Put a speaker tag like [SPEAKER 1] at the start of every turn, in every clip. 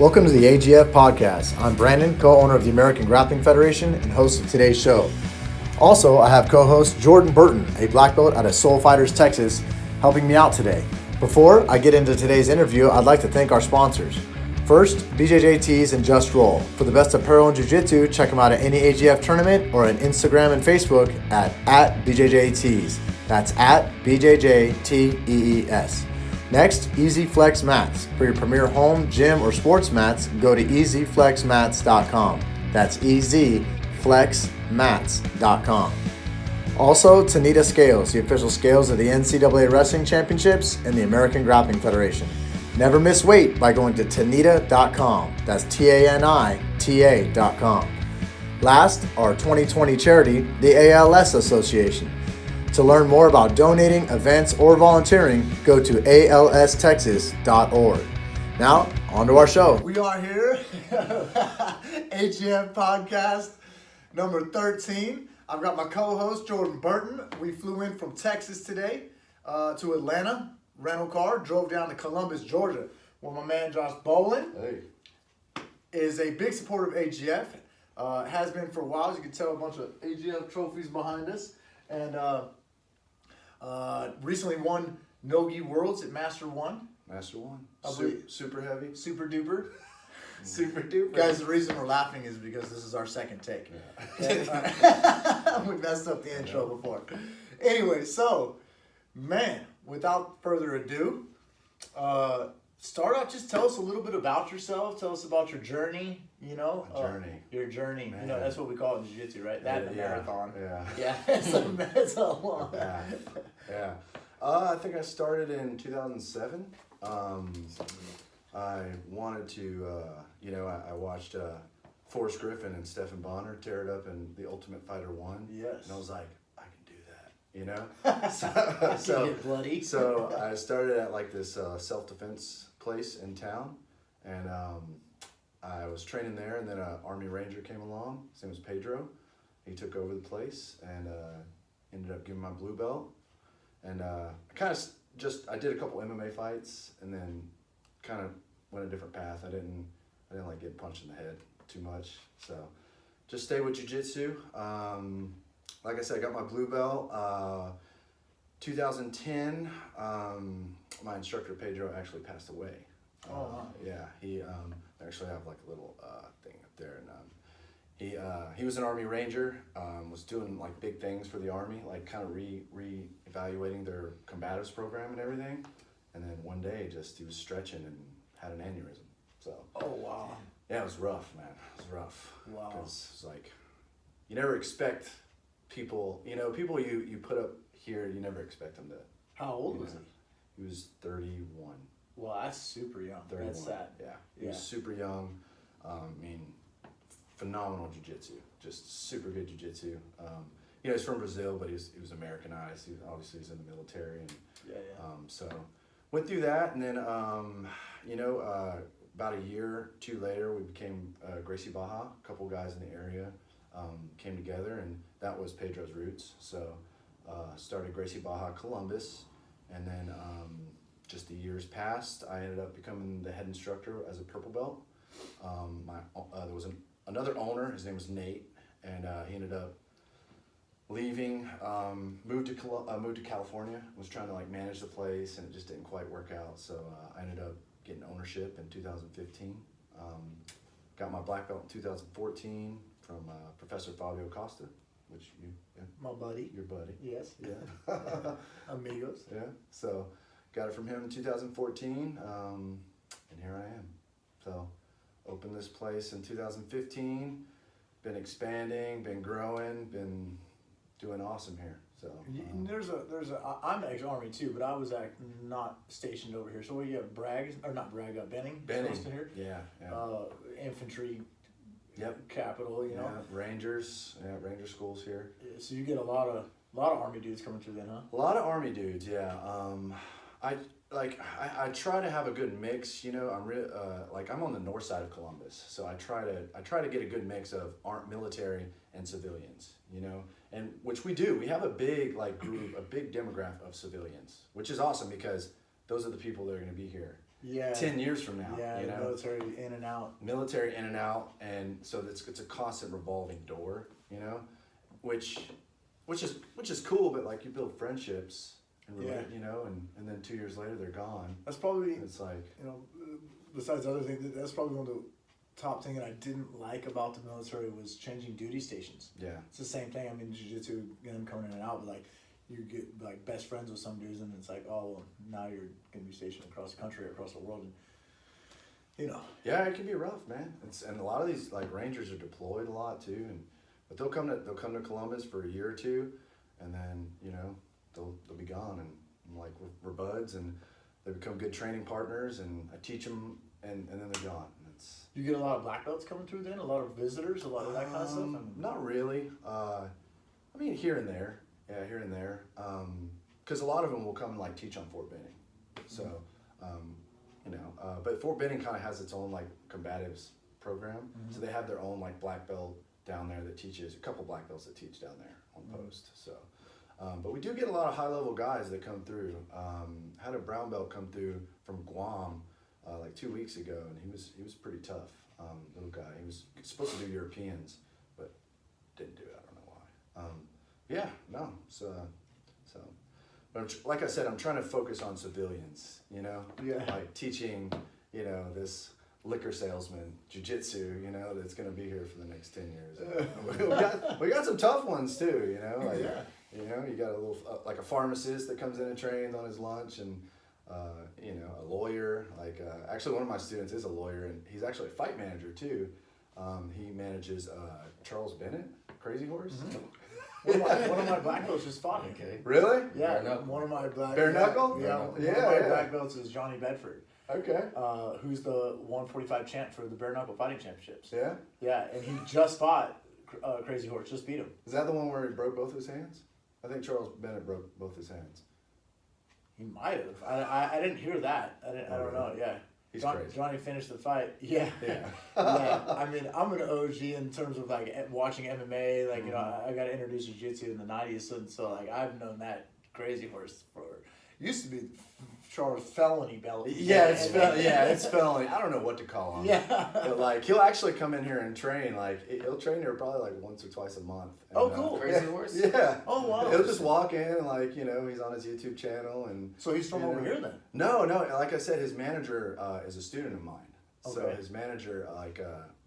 [SPEAKER 1] Welcome to the AGF podcast. I'm Brandon, co-owner of the American Grappling Federation and host of today's show. Also, I have co-host Jordan Burton, a black belt out of Soul Fighters, Texas, helping me out today. Before I get into today's interview, I'd like to thank our sponsors. First, BJJ Tees and Just Roll. For the best apparel and jiu-jitsu, check them out at any AGF tournament or on Instagram and Facebook at BJJ Tees. That's at BJJTEES. Next, Easy Flex Mats. For your premier home, gym, or sports mats, go to easyflexmats.com. That's easyflexmats.com. Also, Tanita Scales, the official scales of the NCAA Wrestling Championships and the American Grappling Federation. Never miss weight by going to tanita.com. That's TANITA.com. Last, our 2020 charity, the ALS Association. To learn more about donating, events, or volunteering, go to alstexas.org. Now, on to our show. We are here, AGF podcast number 13. I've got my co-host, Jordan Burton. We flew in from Texas today to Atlanta, rental car, drove down to Columbus, Georgia, where my man Josh Bowlin is a big supporter of AGF. Has been for a while. As you can tell, a bunch of AGF trophies behind us. And recently won NoGi Worlds at Master 1.
[SPEAKER 2] Master 1.
[SPEAKER 1] Super heavy. Super duper.
[SPEAKER 2] Super duper.
[SPEAKER 1] Guys, the reason we're laughing is because this is our second take. Yeah. We messed up the intro before. Anyway, so, man, without further ado, start out, just tell us a little bit about yourself. Tell us about your journey, you know. Your journey. Man. You know, that's what we call it in jiu-jitsu, right? That and marathon.
[SPEAKER 2] Yeah.
[SPEAKER 1] Yeah, it's a long.
[SPEAKER 2] Yeah. I think I started in 2007. I wanted to, I watched Forrest Griffin and Stephen Bonner tear it up in The Ultimate Fighter 1.
[SPEAKER 1] Yes.
[SPEAKER 2] And I was like, I can do that, you know?
[SPEAKER 1] So get bloody.
[SPEAKER 2] So I started at like this self-defense place in town, and I was training there, and then an Army Ranger came along. His name was Pedro. He took over the place and ended up giving my blue belt. And I did a couple MMA fights, and then kind of went a different path. I didn't like getting punched in the head too much, so just stay with jiu-jitsu. Like I said, I got my blue belt. 2010, my instructor Pedro actually passed away. Yeah, he actually have like a little thing up there, and he was an Army Ranger, was doing like big things for the Army, like kind of re-evaluating their combatives program and everything. And then one day, he was stretching and had an aneurysm. So.
[SPEAKER 1] Oh wow.
[SPEAKER 2] Yeah, it was rough, man. It was rough.
[SPEAKER 1] Wow.
[SPEAKER 2] Because it's like, you never expect people, people you put up here, you never expect them to.
[SPEAKER 1] How old was he?
[SPEAKER 2] He was 31.
[SPEAKER 1] Well, that's super young.
[SPEAKER 2] 31.
[SPEAKER 1] That's sad.
[SPEAKER 2] Yeah. He was super young. Phenomenal jiu-jitsu. Just super good jiu-jitsu. He's from Brazil, but he was Americanized. Obviously he's in the military, and so went through that, and then about a year or two later, we became Gracie Barra. A couple guys in the area came together, and that was Pedro's roots. So started Gracie Barra Columbus, and then just the years passed. I ended up becoming the head instructor as a purple belt. There was another owner. His name was Nate, and he ended up leaving, moved to California, was trying to like manage the place, and it just didn't quite work out. So I ended up getting ownership in 2015. Got my black belt in 2014 from Professor Fabio Costa, which
[SPEAKER 1] my buddy.
[SPEAKER 2] Your buddy.
[SPEAKER 1] Yes.
[SPEAKER 2] Yeah.
[SPEAKER 1] Amigos.
[SPEAKER 2] Yeah. So got it from him in 2014, and here I am. So opened this place in 2015. Been expanding, been growing, been doing awesome here. So I'm ex-Army too, but I was not stationed over here. So what do you have, Benning? Benning.
[SPEAKER 1] Here?
[SPEAKER 2] Yeah.
[SPEAKER 1] Infantry.
[SPEAKER 2] Yep.
[SPEAKER 1] Capital, you know.
[SPEAKER 2] Rangers. Yeah, Ranger schools here.
[SPEAKER 1] Yeah, so you get a lot of Army dudes coming through then, huh?
[SPEAKER 2] A lot of Army dudes, yeah. I try to have a good mix, I'm I'm on the north side of Columbus, so I try to get a good mix of military and civilians, and which we do. We have a big group, a big demographic of civilians, which is awesome because those are the people that are going to be here. 10 years from now.
[SPEAKER 1] Yeah,
[SPEAKER 2] you know?
[SPEAKER 1] military in and out.
[SPEAKER 2] Military in and out, and so it's a constant revolving door, you know, which is cool, but like you build friendships, and you know, and then 2 years later they're gone.
[SPEAKER 1] That's probably,
[SPEAKER 2] it's like,
[SPEAKER 1] you know, besides other things, that's probably one of the top thing that I didn't like about the military was changing duty stations.
[SPEAKER 2] Yeah.
[SPEAKER 1] It's the same thing. I mean, jiu-jitsu, them coming in and out, but like you get like best friends with some dudes, and it's like, oh, well, now you're gonna be stationed across the country or across the world, and you know.
[SPEAKER 2] Yeah, it can be rough, man. And a lot of these like Rangers are deployed a lot too, but they'll come to Columbus for a year or two, and then you know they'll be gone, and I'm like we're buds, and they become good training partners, and I teach them, and then they're gone.
[SPEAKER 1] You get a lot of black belts coming through then? A lot of visitors, a lot of that kind of stuff?
[SPEAKER 2] Not really. I mean, here and there. Yeah, here and there. Because a lot of them will come and like teach on Fort Benning. So, you know, but Fort Benning kind of has its own like combatives program. So they have their own like black belt down there that teaches, a couple black belts that teach down there on post. So, but we do get a lot of high level guys that come through. Had a brown belt come through from Guam. Like 2 weeks ago, and he was pretty tough, little guy. He was supposed to do Europeans, but didn't do it. I don't know why. Yeah, no. So, but like I said, I'm trying to focus on civilians. You know, like teaching, you know, this liquor salesman jiu-jitsu, you know, that's gonna be here for the next 10 years. we got some tough ones too. You know, like you know, you got a little like a pharmacist that comes in and trains on his lunch, and you know, a lawyer, like, actually one of my students is a lawyer, and he's actually a fight manager too. He manages Charles Bennett, Crazy Horse.
[SPEAKER 1] One of my black belts just fought him.
[SPEAKER 2] Okay. Really?
[SPEAKER 1] Yeah, one of my black
[SPEAKER 2] Bare knuckle?
[SPEAKER 1] Yeah, one of my black belts is Johnny Bedford.
[SPEAKER 2] Okay.
[SPEAKER 1] Who's the 145 champ for the bare knuckle fighting championships.
[SPEAKER 2] Yeah?
[SPEAKER 1] Yeah, and he just fought Crazy Horse, just beat him.
[SPEAKER 2] Is that the one where he broke both his hands? I think Charles Bennett broke both his hands.
[SPEAKER 1] He might have. I didn't hear that. I don't know. Yeah.
[SPEAKER 2] He's crazy.
[SPEAKER 1] Johnny finished the fight. Yeah.
[SPEAKER 2] Yeah.
[SPEAKER 1] Yeah. I mean, I'm an OG in terms of like watching MMA. Like, you know, I got introduced to jiu-jitsu in the 90s, and so like I've known that Crazy Horse for used to be Charles felony belt.
[SPEAKER 2] Yeah, it's felony. I don't know what to call him.
[SPEAKER 1] Yeah.
[SPEAKER 2] But like he'll actually come in here and train. Like he'll train here probably like once or twice a month. And,
[SPEAKER 1] oh, cool.
[SPEAKER 3] Crazy Horse?
[SPEAKER 2] Yeah.
[SPEAKER 1] Oh, wow.
[SPEAKER 2] He'll just walk in and like, you know, he's on his YouTube channel, and
[SPEAKER 1] So he's from over here then?
[SPEAKER 2] No, like I said, his manager is a student of mine. So
[SPEAKER 1] Okay.
[SPEAKER 2] his manager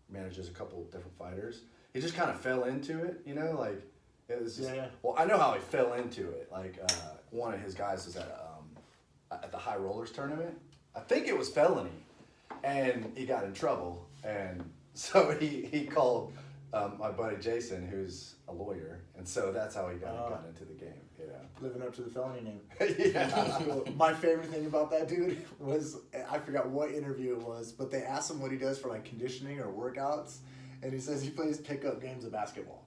[SPEAKER 2] manages a couple different fighters. He just kind of fell into it, you know, like it was just, well, I know how he fell into it. Like one of his guys was at the High Rollers tournament. I think it was felony, and he got in trouble, and so he called my buddy Jason, who's a lawyer, and so that's how he got into the game. Yeah,
[SPEAKER 1] Living up to the felony name.
[SPEAKER 2] yeah.
[SPEAKER 1] My favorite thing about that dude was, I forgot what interview it was, but they asked him what he does for like conditioning or workouts, and he says he plays pickup games of basketball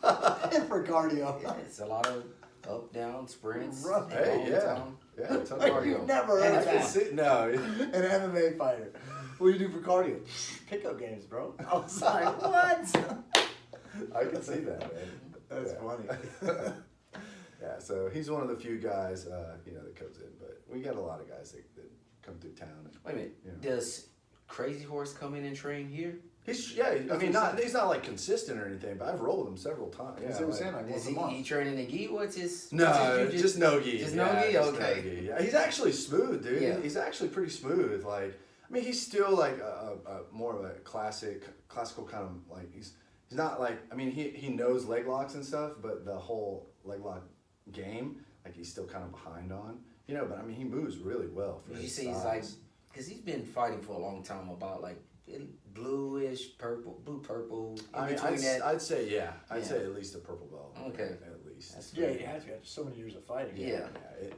[SPEAKER 1] for cardio.
[SPEAKER 3] Yeah, it's a lot of up, down, sprints.
[SPEAKER 1] Right.
[SPEAKER 2] Hey, yeah,
[SPEAKER 3] Down.
[SPEAKER 2] yeah. Ton of
[SPEAKER 1] Like,
[SPEAKER 2] cardio.
[SPEAKER 1] you've never heard of that.
[SPEAKER 2] No.
[SPEAKER 1] An MMA fighter. What do you do for cardio? Pickup games, bro. I was like, what?
[SPEAKER 2] I can see that, man.
[SPEAKER 1] That's funny.
[SPEAKER 2] Yeah, so he's one of the few guys, you know, that comes in, but we got a lot of guys that come through town. And,
[SPEAKER 3] Wait a minute.
[SPEAKER 2] you know.
[SPEAKER 3] Does Crazy Horse come in and train here?
[SPEAKER 2] He's he's not like consistent or anything, but I've rolled him several times.
[SPEAKER 1] That's what I'm saying, like once
[SPEAKER 3] Does
[SPEAKER 1] a month.
[SPEAKER 3] he training the gi? What's his?
[SPEAKER 2] No,
[SPEAKER 3] what's his
[SPEAKER 2] just no-gi.
[SPEAKER 3] Just
[SPEAKER 2] yeah,
[SPEAKER 3] no-gi?
[SPEAKER 2] just
[SPEAKER 3] Okay.
[SPEAKER 2] no-gi. Yeah, he's actually smooth, dude.
[SPEAKER 3] Yeah.
[SPEAKER 2] He's actually pretty smooth. Like, I mean, he's still like a more of a classical kind of like he's not like, I mean, he knows leg locks and stuff, but the whole leg lock game, like he's still kind of behind on, you know. But I mean, he moves really well for
[SPEAKER 3] You
[SPEAKER 2] his
[SPEAKER 3] see,
[SPEAKER 2] size.
[SPEAKER 3] he's like, because he's been fighting for a long time about like bluish, blue purple.
[SPEAKER 2] I mean, I'd say I'd say at least a purple belt.
[SPEAKER 3] Okay.
[SPEAKER 2] At least.
[SPEAKER 3] That's
[SPEAKER 1] Yeah, he has got so many years of fighting.
[SPEAKER 3] Yeah.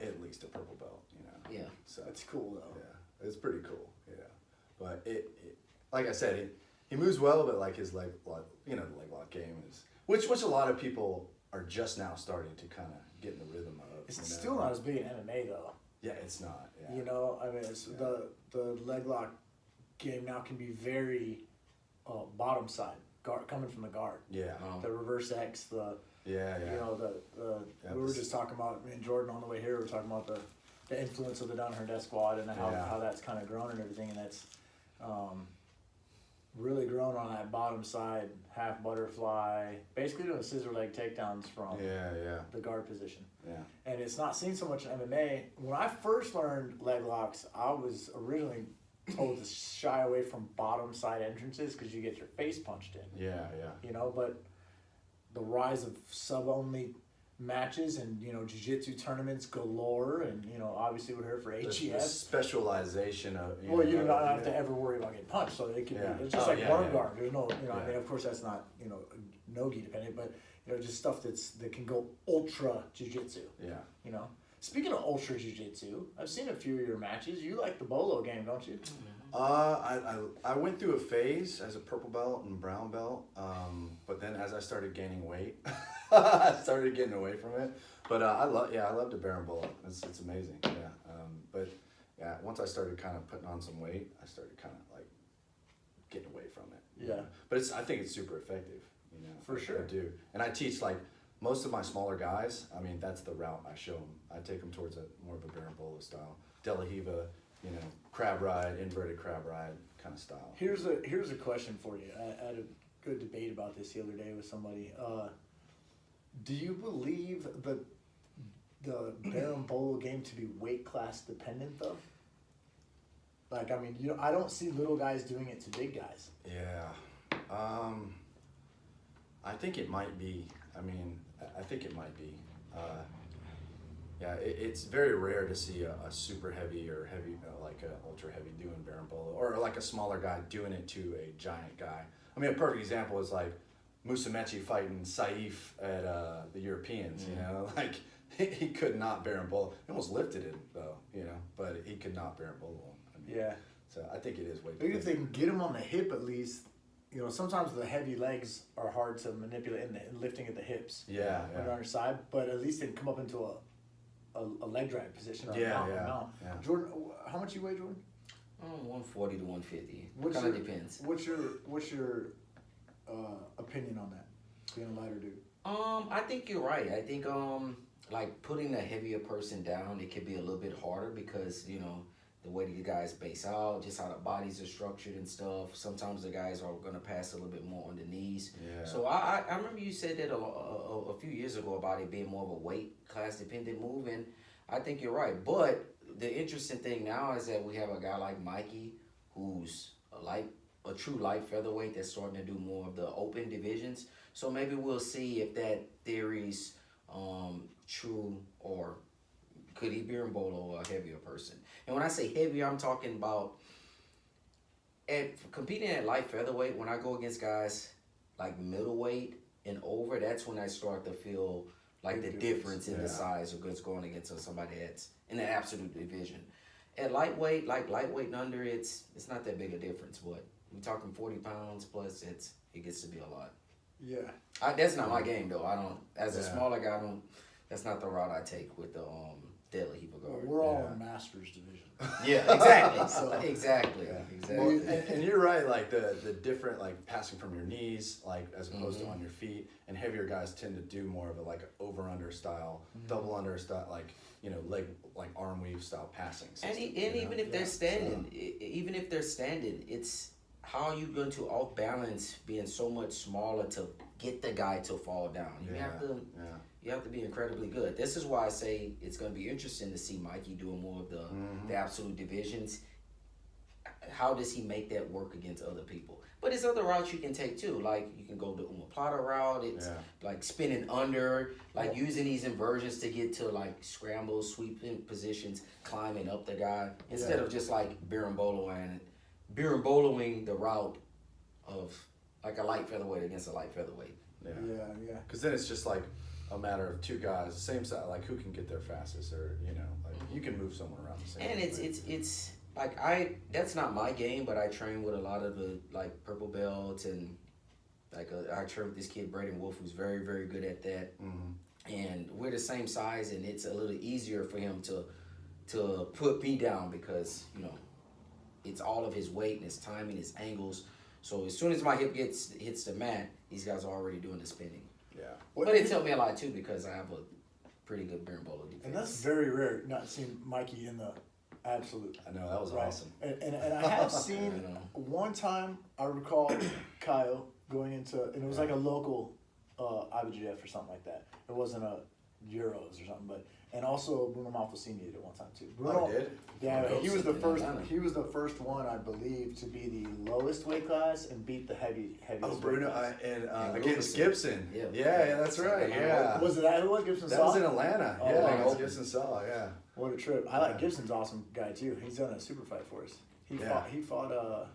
[SPEAKER 2] At least a purple belt, you know.
[SPEAKER 3] Yeah.
[SPEAKER 2] So
[SPEAKER 1] That's cool though.
[SPEAKER 2] yeah, it's pretty cool. Yeah, but it like I said, he moves well, but like his leg lock, you know, the leg lock game is which a lot of people are just now starting to kind of get in the rhythm of.
[SPEAKER 1] It's
[SPEAKER 2] you know?
[SPEAKER 1] still not as big in MMA though.
[SPEAKER 2] Yeah, it's not. Yeah.
[SPEAKER 1] You know, I mean, it's the leg lock game now can be very bottom side, guard coming from the guard.
[SPEAKER 2] Yeah.
[SPEAKER 1] The reverse X, you know, we were just talking about, me and Jordan on the way here, we were talking about the
[SPEAKER 4] the influence of the down her death squad and how that's kind of grown and everything, and that's really grown on that bottom side half butterfly, basically doing scissor leg takedowns from the guard position.
[SPEAKER 2] Yeah.
[SPEAKER 4] And it's not seen so much in MMA. When I first learned leg locks, I was originally told to shy away from bottom side entrances because you get your face punched in.
[SPEAKER 2] Yeah.
[SPEAKER 4] You know, but the rise of sub only matches and, you know, jiu-jitsu tournaments galore, and, you know, obviously we're here for AGF.
[SPEAKER 2] The specialization of,
[SPEAKER 4] you do not have to ever worry about getting punched, so it can be, it's just like worm guard. There's no, you know, I mean, of course that's not, you know, NoGi dependent, but, you know, just stuff that can go ultra jiu-jitsu.
[SPEAKER 2] Yeah.
[SPEAKER 4] You know? Speaking of ultra jiu-jitsu, I've seen a few of your matches. You like the bolo game, don't you?
[SPEAKER 2] I went through a phase as a purple belt and brown belt, but then as I started gaining weight, I started getting away from it. But I love to berimbolo. It's amazing. Yeah. But yeah, once I started kind of putting on some weight, I started kind of like getting away from it.
[SPEAKER 4] Yeah.
[SPEAKER 2] But I think it's super effective. You know.
[SPEAKER 4] For sure.
[SPEAKER 2] I do, and I teach like most of my smaller guys. I mean, that's the route I show them. I take them towards more of a berimbolo style, De La Hiva, you know, crab ride, inverted crab ride kind of style.
[SPEAKER 4] Here's a question for you. I had a good debate about this the other day with somebody. Do you believe the berimbolo game to be weight class dependent though? Like, I mean, you know, I don't see little guys doing it to big guys.
[SPEAKER 2] Yeah. I think it might be. I mean, I think it might be. Yeah, it's very rare to see a super heavy or heavy, like a ultra heavy doing berimbolo, or like a smaller guy doing it to a giant guy. I mean, a perfect example is like Musumeci fighting Saif at the Europeans. You know, like he could not berimbolo. He almost lifted it though, you know, but he could not berimbolo. I mean,
[SPEAKER 4] Yeah.
[SPEAKER 2] So I think it is way.
[SPEAKER 4] Maybe if they can get him on the hip at least. You know, sometimes the heavy legs are hard to manipulate in lifting at the hips.
[SPEAKER 2] Yeah.
[SPEAKER 4] When they're on your side, but at least they can come up into a leg drag position or a mount.
[SPEAKER 2] Yeah.
[SPEAKER 4] Jordan, how much you weigh, Jordan?
[SPEAKER 3] 140 to 150. Kind of depends.
[SPEAKER 4] What's your opinion on that? Being a lighter dude.
[SPEAKER 3] I think you're right. I think like putting a heavier person down, it could be a little bit harder because, you know, the way the guys base out, just how the bodies are structured and stuff. Sometimes the guys are going to pass a little bit more on the knees.
[SPEAKER 2] Yeah.
[SPEAKER 3] So I remember you said that a few years ago about it being more of a weight class dependent move, and I think you're right. But the interesting thing now is that we have a guy like Mikey who's a true light featherweight that's starting to do more of the open divisions. So maybe we'll see if that theory's true, or could he berimbolo a heavier person? And when I say heavier, I'm talking about competing at light featherweight. When I go against guys like middleweight and over, that's when I start to feel like the difference in the size of goods going against somebody that's in the absolute division. At lightweight, like lightweight and under, it's not that big a difference. But we're talking 40 pounds plus, it gets to be a lot.
[SPEAKER 4] Yeah.
[SPEAKER 3] That's not my game though. I don't, as a smaller guy, that's not the route I take with the De La Hiva guard.
[SPEAKER 4] We're all in Masters division.
[SPEAKER 3] Yeah, exactly.
[SPEAKER 4] So,
[SPEAKER 3] exactly.
[SPEAKER 2] Well, and you're right, like the different, like passing from your knees, like as opposed to on your feet, and heavier guys tend to do more of a like over under style, double under style, like, you know, leg, like arm weave style passing system,
[SPEAKER 3] and even if they're standing, even if they're standing, it's how are you going to off balance being so much smaller to get the guy to fall down? You have to be incredibly good. This is why I say it's going to be interesting to see Mikey doing more of the absolute divisions. How does he make that work against other people? But there's other routes you can take too. Like you can go the omoplata route. It's like spinning under, like using these inversions to get to like scrambles, sweeping positions, climbing up the guy instead of just like berimboloing the route of like a light featherweight against a light featherweight.
[SPEAKER 4] Yeah.
[SPEAKER 2] Because then it's just like a matter of two guys, same side, like who can get there fastest, or you know, like you can move someone around the same.
[SPEAKER 3] And it's like that's not my game, but I train with a lot of the like purple belts, and like I train with this kid Braden Wolf who's very, very good at that. And we're the same size, and it's a little easier for him to put me down because, you know, it's all of his weight and his timing, his angles. So as soon as my hip hits the mat, these guys are already doing the spinning.
[SPEAKER 2] Yeah.
[SPEAKER 3] But it helped me a lot too because I have pretty good barrel bowler defense.
[SPEAKER 4] And that's very rare, not seeing Mikey in the absolute.
[SPEAKER 2] I know, that was
[SPEAKER 4] right.
[SPEAKER 2] awesome.
[SPEAKER 4] And I have seen one time, I recall Kyle going into, and it was like a local AGF or something like that. It wasn't a Euros or something, but, and also Bruno Malfacini did it one time too. Bruno,
[SPEAKER 2] did?
[SPEAKER 4] Yeah, he was the first one, I believe, to be the lowest weight class and beat the heaviest
[SPEAKER 2] Oh,
[SPEAKER 4] weight
[SPEAKER 2] Bruno,
[SPEAKER 4] class.
[SPEAKER 2] against Gibson.
[SPEAKER 3] Yeah.
[SPEAKER 2] That's right, yeah.
[SPEAKER 4] Was it that who was Gibson
[SPEAKER 2] That
[SPEAKER 4] Saw?
[SPEAKER 2] was in Atlanta,
[SPEAKER 4] Oh,
[SPEAKER 2] yeah,
[SPEAKER 4] wow.
[SPEAKER 2] against Gibson Saw, yeah.
[SPEAKER 4] What a trip. I like Gibson's awesome guy too. He's done a super fight for us. He fought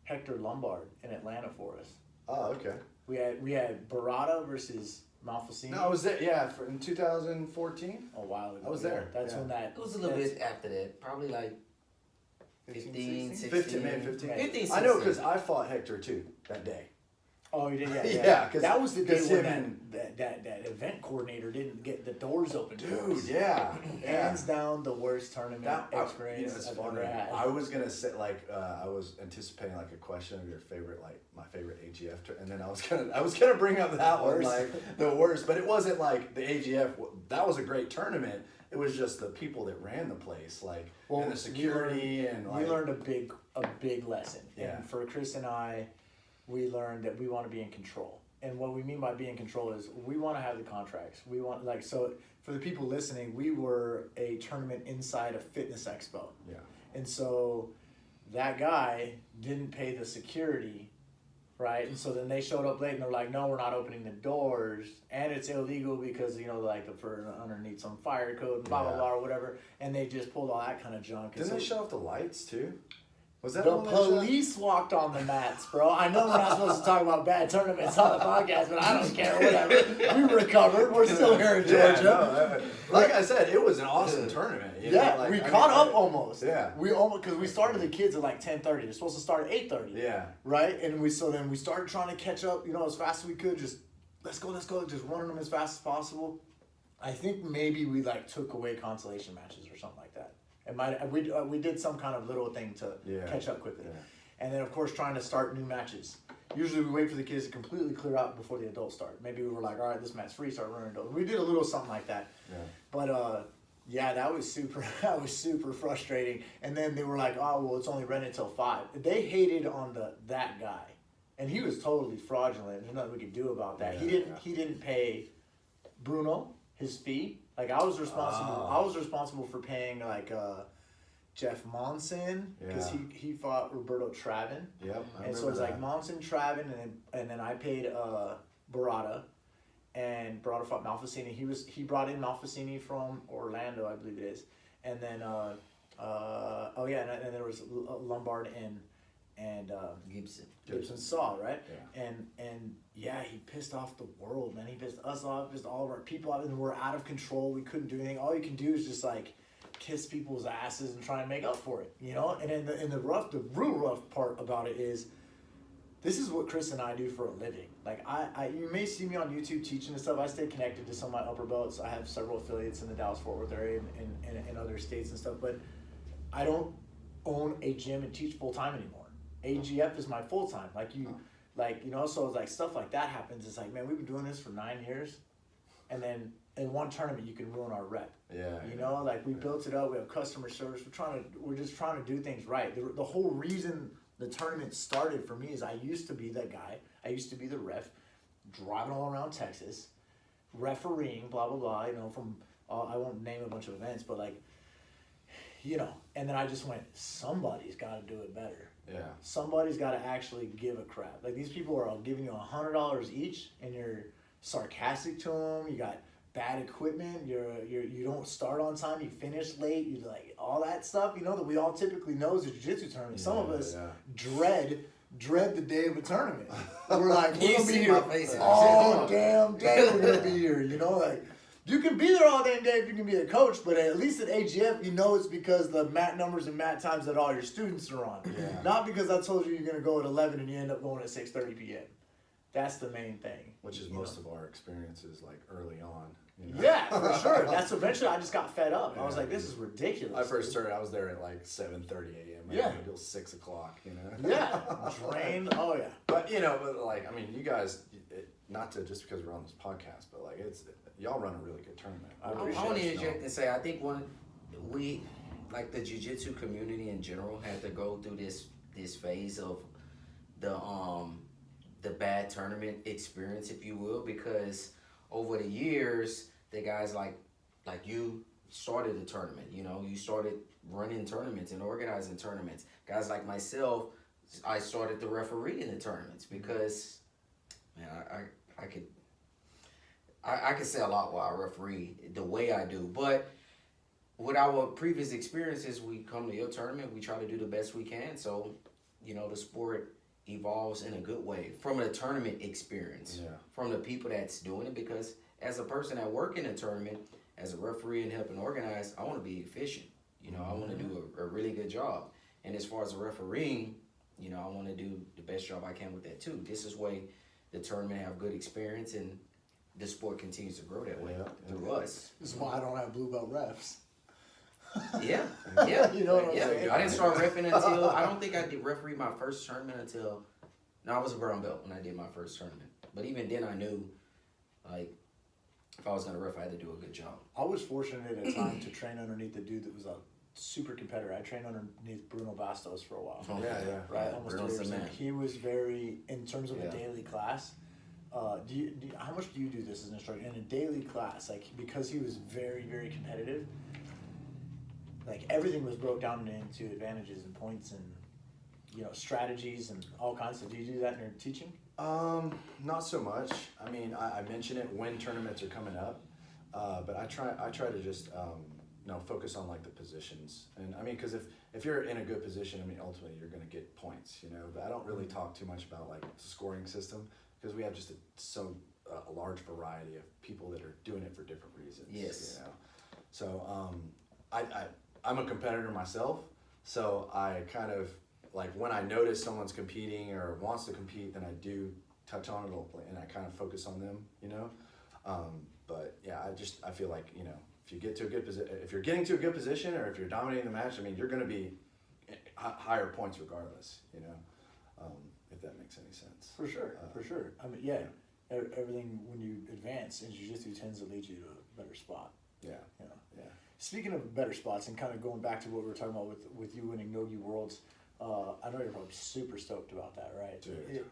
[SPEAKER 4] Hector Lombard in Atlanta for us.
[SPEAKER 2] Oh, okay.
[SPEAKER 4] We had Barada versus Malfacini.
[SPEAKER 2] No, I was there, yeah, in 2014.
[SPEAKER 4] A while ago.
[SPEAKER 2] I was there,
[SPEAKER 4] That's
[SPEAKER 2] yeah.
[SPEAKER 4] when that.
[SPEAKER 3] It was a little bit after that, probably like 15, 16.
[SPEAKER 2] 15. I know, because I fought Hector too that day.
[SPEAKER 4] Oh, you did, yeah.
[SPEAKER 2] Yeah, 'cause-
[SPEAKER 4] that was the day
[SPEAKER 2] 'cause
[SPEAKER 4] when
[SPEAKER 2] him
[SPEAKER 4] that event coordinator didn't get the doors open. for
[SPEAKER 2] Dude,
[SPEAKER 4] us.
[SPEAKER 2] yeah.
[SPEAKER 4] Hands down, the worst tournament experience
[SPEAKER 2] it's
[SPEAKER 4] I've
[SPEAKER 2] funny.
[SPEAKER 4] ever had.
[SPEAKER 2] I was gonna say I was anticipating like a question of your favorite, like my favorite AGF, and then I was gonna bring up that one,
[SPEAKER 4] Worst.
[SPEAKER 2] like the worst, but it wasn't like the AGF. That was a great tournament. It was just the people that ran the place, like and the security
[SPEAKER 4] we learned a big lesson.
[SPEAKER 2] Yeah.
[SPEAKER 4] And for Chris and I, we learned that we want to be in control. And what we mean by being in control is we want to have the contracts. We want, like, so for the people listening, we were a tournament inside a fitness expo.
[SPEAKER 2] Yeah.
[SPEAKER 4] And so that guy didn't pay the security, right? And so then they showed up late and they're like, no, we're not opening the doors. And it's illegal because, like for underneath some fire code and blah, blah, blah, or whatever. And they just pulled all that kind of junk.
[SPEAKER 2] Didn't they shut off the lights too? Was that
[SPEAKER 4] the
[SPEAKER 2] when they shut-
[SPEAKER 4] police walked on the mats, bro. I know we're not supposed to talk about bad tournaments on the podcast, but I don't care. Whatever. We recovered. We're still here in Georgia.
[SPEAKER 2] Like I said, it was an awesome tournament. You know? Like,
[SPEAKER 4] we caught up almost.
[SPEAKER 2] Yeah.
[SPEAKER 4] We almost, because we started the kids at like 10:30. They're supposed to start at 8:30.
[SPEAKER 2] Yeah.
[SPEAKER 4] Right, and we started trying to catch up. As fast as we could. Just let's go. Just running them as fast as possible. I think maybe we took away consolation matches or something like that. We did some kind of little thing to catch up quickly.
[SPEAKER 2] Yeah.
[SPEAKER 4] And then, of course, trying to start new matches. Usually we wait for the kids to completely clear out before the adults start. Maybe we were like, all right, this match's free, start running adults. We did a little something like that.
[SPEAKER 2] Yeah.
[SPEAKER 4] But, that was super frustrating. And then they were like, oh, well, it's only rented till 5. They hated on that guy. And he was totally fraudulent. There's nothing we could do about that.
[SPEAKER 2] Yeah,
[SPEAKER 4] He didn't pay Bruno his fee. Like I was responsible for paying Jeff Monson because he fought Roberto Travin.
[SPEAKER 2] Yep.
[SPEAKER 4] And so it's like Monson, Travin, and then I paid Barada, and Barada fought Malfacini. He brought in Malfacini from Orlando, I believe it is, and then and there was Lombard and Gibson Saw, right?
[SPEAKER 2] Yeah.
[SPEAKER 4] And he pissed off the world, man. He pissed us off, pissed all of our people off, and we're out of control. We couldn't do anything. All you can do is just kiss people's asses and try and make up for it, And the real rough part about it is, this is what Chris and I do for a living. You may see me on YouTube teaching and stuff. I stay connected to some of my upper belts. I have several affiliates in the Dallas-Fort Worth area and other states and stuff, but I don't own a gym and teach full-time anymore. AGF is my full-time. So stuff like that happens. It's like, man, we've been doing this for 9 years, and then in one tournament you can ruin our rep.
[SPEAKER 2] Yeah.
[SPEAKER 4] We built it up. We have customer service. We're just trying to do things right. The whole reason the tournament started for me is I used to be that guy. I used to be the ref, driving all around Texas, refereeing, blah blah blah. From I won't name a bunch of events, but and then I just went, somebody's got to do it better.
[SPEAKER 2] Yeah.
[SPEAKER 4] Somebody's got to actually give a crap. These people are all giving you $100 each, and you're sarcastic to them. You got bad equipment. You don't start on time. You finish late. You all that stuff. That we all typically know is a jiu-jitsu tournament. Some of us dread the day of a tournament. We're like, we're gonna be here all damn day. We're gonna be here. You can be there all damn day if you can be a coach, but at least at AGF, it's because the mat numbers and mat times that all your students are on.
[SPEAKER 2] Yeah.
[SPEAKER 4] Not because I told you you're going to go at 11 and you end up going at 6:30 p.m. That's the main thing.
[SPEAKER 2] Which is most of our experiences, early on.
[SPEAKER 4] Yeah, for sure. That's eventually I just got fed up. I was like, this is ridiculous.
[SPEAKER 2] I first started, I was there at 7:30 a.m. Until 6 o'clock,
[SPEAKER 4] Yeah. Drained. Oh, yeah.
[SPEAKER 2] But, you guys, not to just because we're on this podcast, but like y'all run a really good tournament.
[SPEAKER 3] I want to interject and say I think like the jiu-jitsu community in general had to go through this phase of the bad tournament experience, if you will, because over the years the guys like you started a tournament. You started running tournaments and organizing tournaments. Guys like myself, I started the referee in the tournaments because, man, I could say a lot while I referee the way I do, but with our previous experiences, we come to your tournament, we try to do the best we can. So, the sport evolves in a good way from a tournament experience, from the people that's doing it. Because as a person that work in a tournament, as a referee and helping organize, I want to be efficient. I want to do a really good job. And as far as the refereeing, I want to do the best job I can with that too. This is way the tournament have good experience and the sport continues to grow that way through us.
[SPEAKER 4] This is why I don't have blue belt refs.
[SPEAKER 3] Yeah.
[SPEAKER 4] You know what I'm saying?
[SPEAKER 3] I didn't start reffing until, I don't think I did referee my first tournament until, I was a brown belt when I did my first tournament. But even then I knew, like, if I was going to ref, I had to do a good job.
[SPEAKER 4] I was fortunate at a time to train underneath a dude that was a super competitor. I trained underneath Bruno Bastos for a while.
[SPEAKER 2] Oh, yeah.
[SPEAKER 4] Right, almost 2 years. And he was very, in terms of a daily class, do you, how much do you do this as an instructor? In a daily class, like, because he was very, very competitive, like, everything was broke down into advantages and points and, strategies and all kinds of. Do you do that in your teaching?
[SPEAKER 2] Not so much. I mean, I mention it when tournaments are coming up, but I try to just focus on like the positions. And I mean, because if you're in a good position, I mean, ultimately you're going to get points, But I don't really talk too much about like the scoring system because we have just a large variety of people that are doing it for different reasons.
[SPEAKER 3] Yes.
[SPEAKER 2] So I'm a competitor myself, so I kind of like when I notice someone's competing or wants to compete, then I do touch on it a little and I kind of focus on them, But yeah, I feel like if you get to a good position, if you're getting to a good position or if you're dominating the match, I mean you're going to be higher points regardless, if that makes any sense.
[SPEAKER 4] For sure. I mean, yeah, everything when you advance in jiu-jitsu tends to lead you to a better spot.
[SPEAKER 2] Yeah.
[SPEAKER 4] Speaking of better spots and kind of going back to what we were talking about with you winning NoGi Worlds, I know you're probably super stoked about that, right?
[SPEAKER 2] Dude.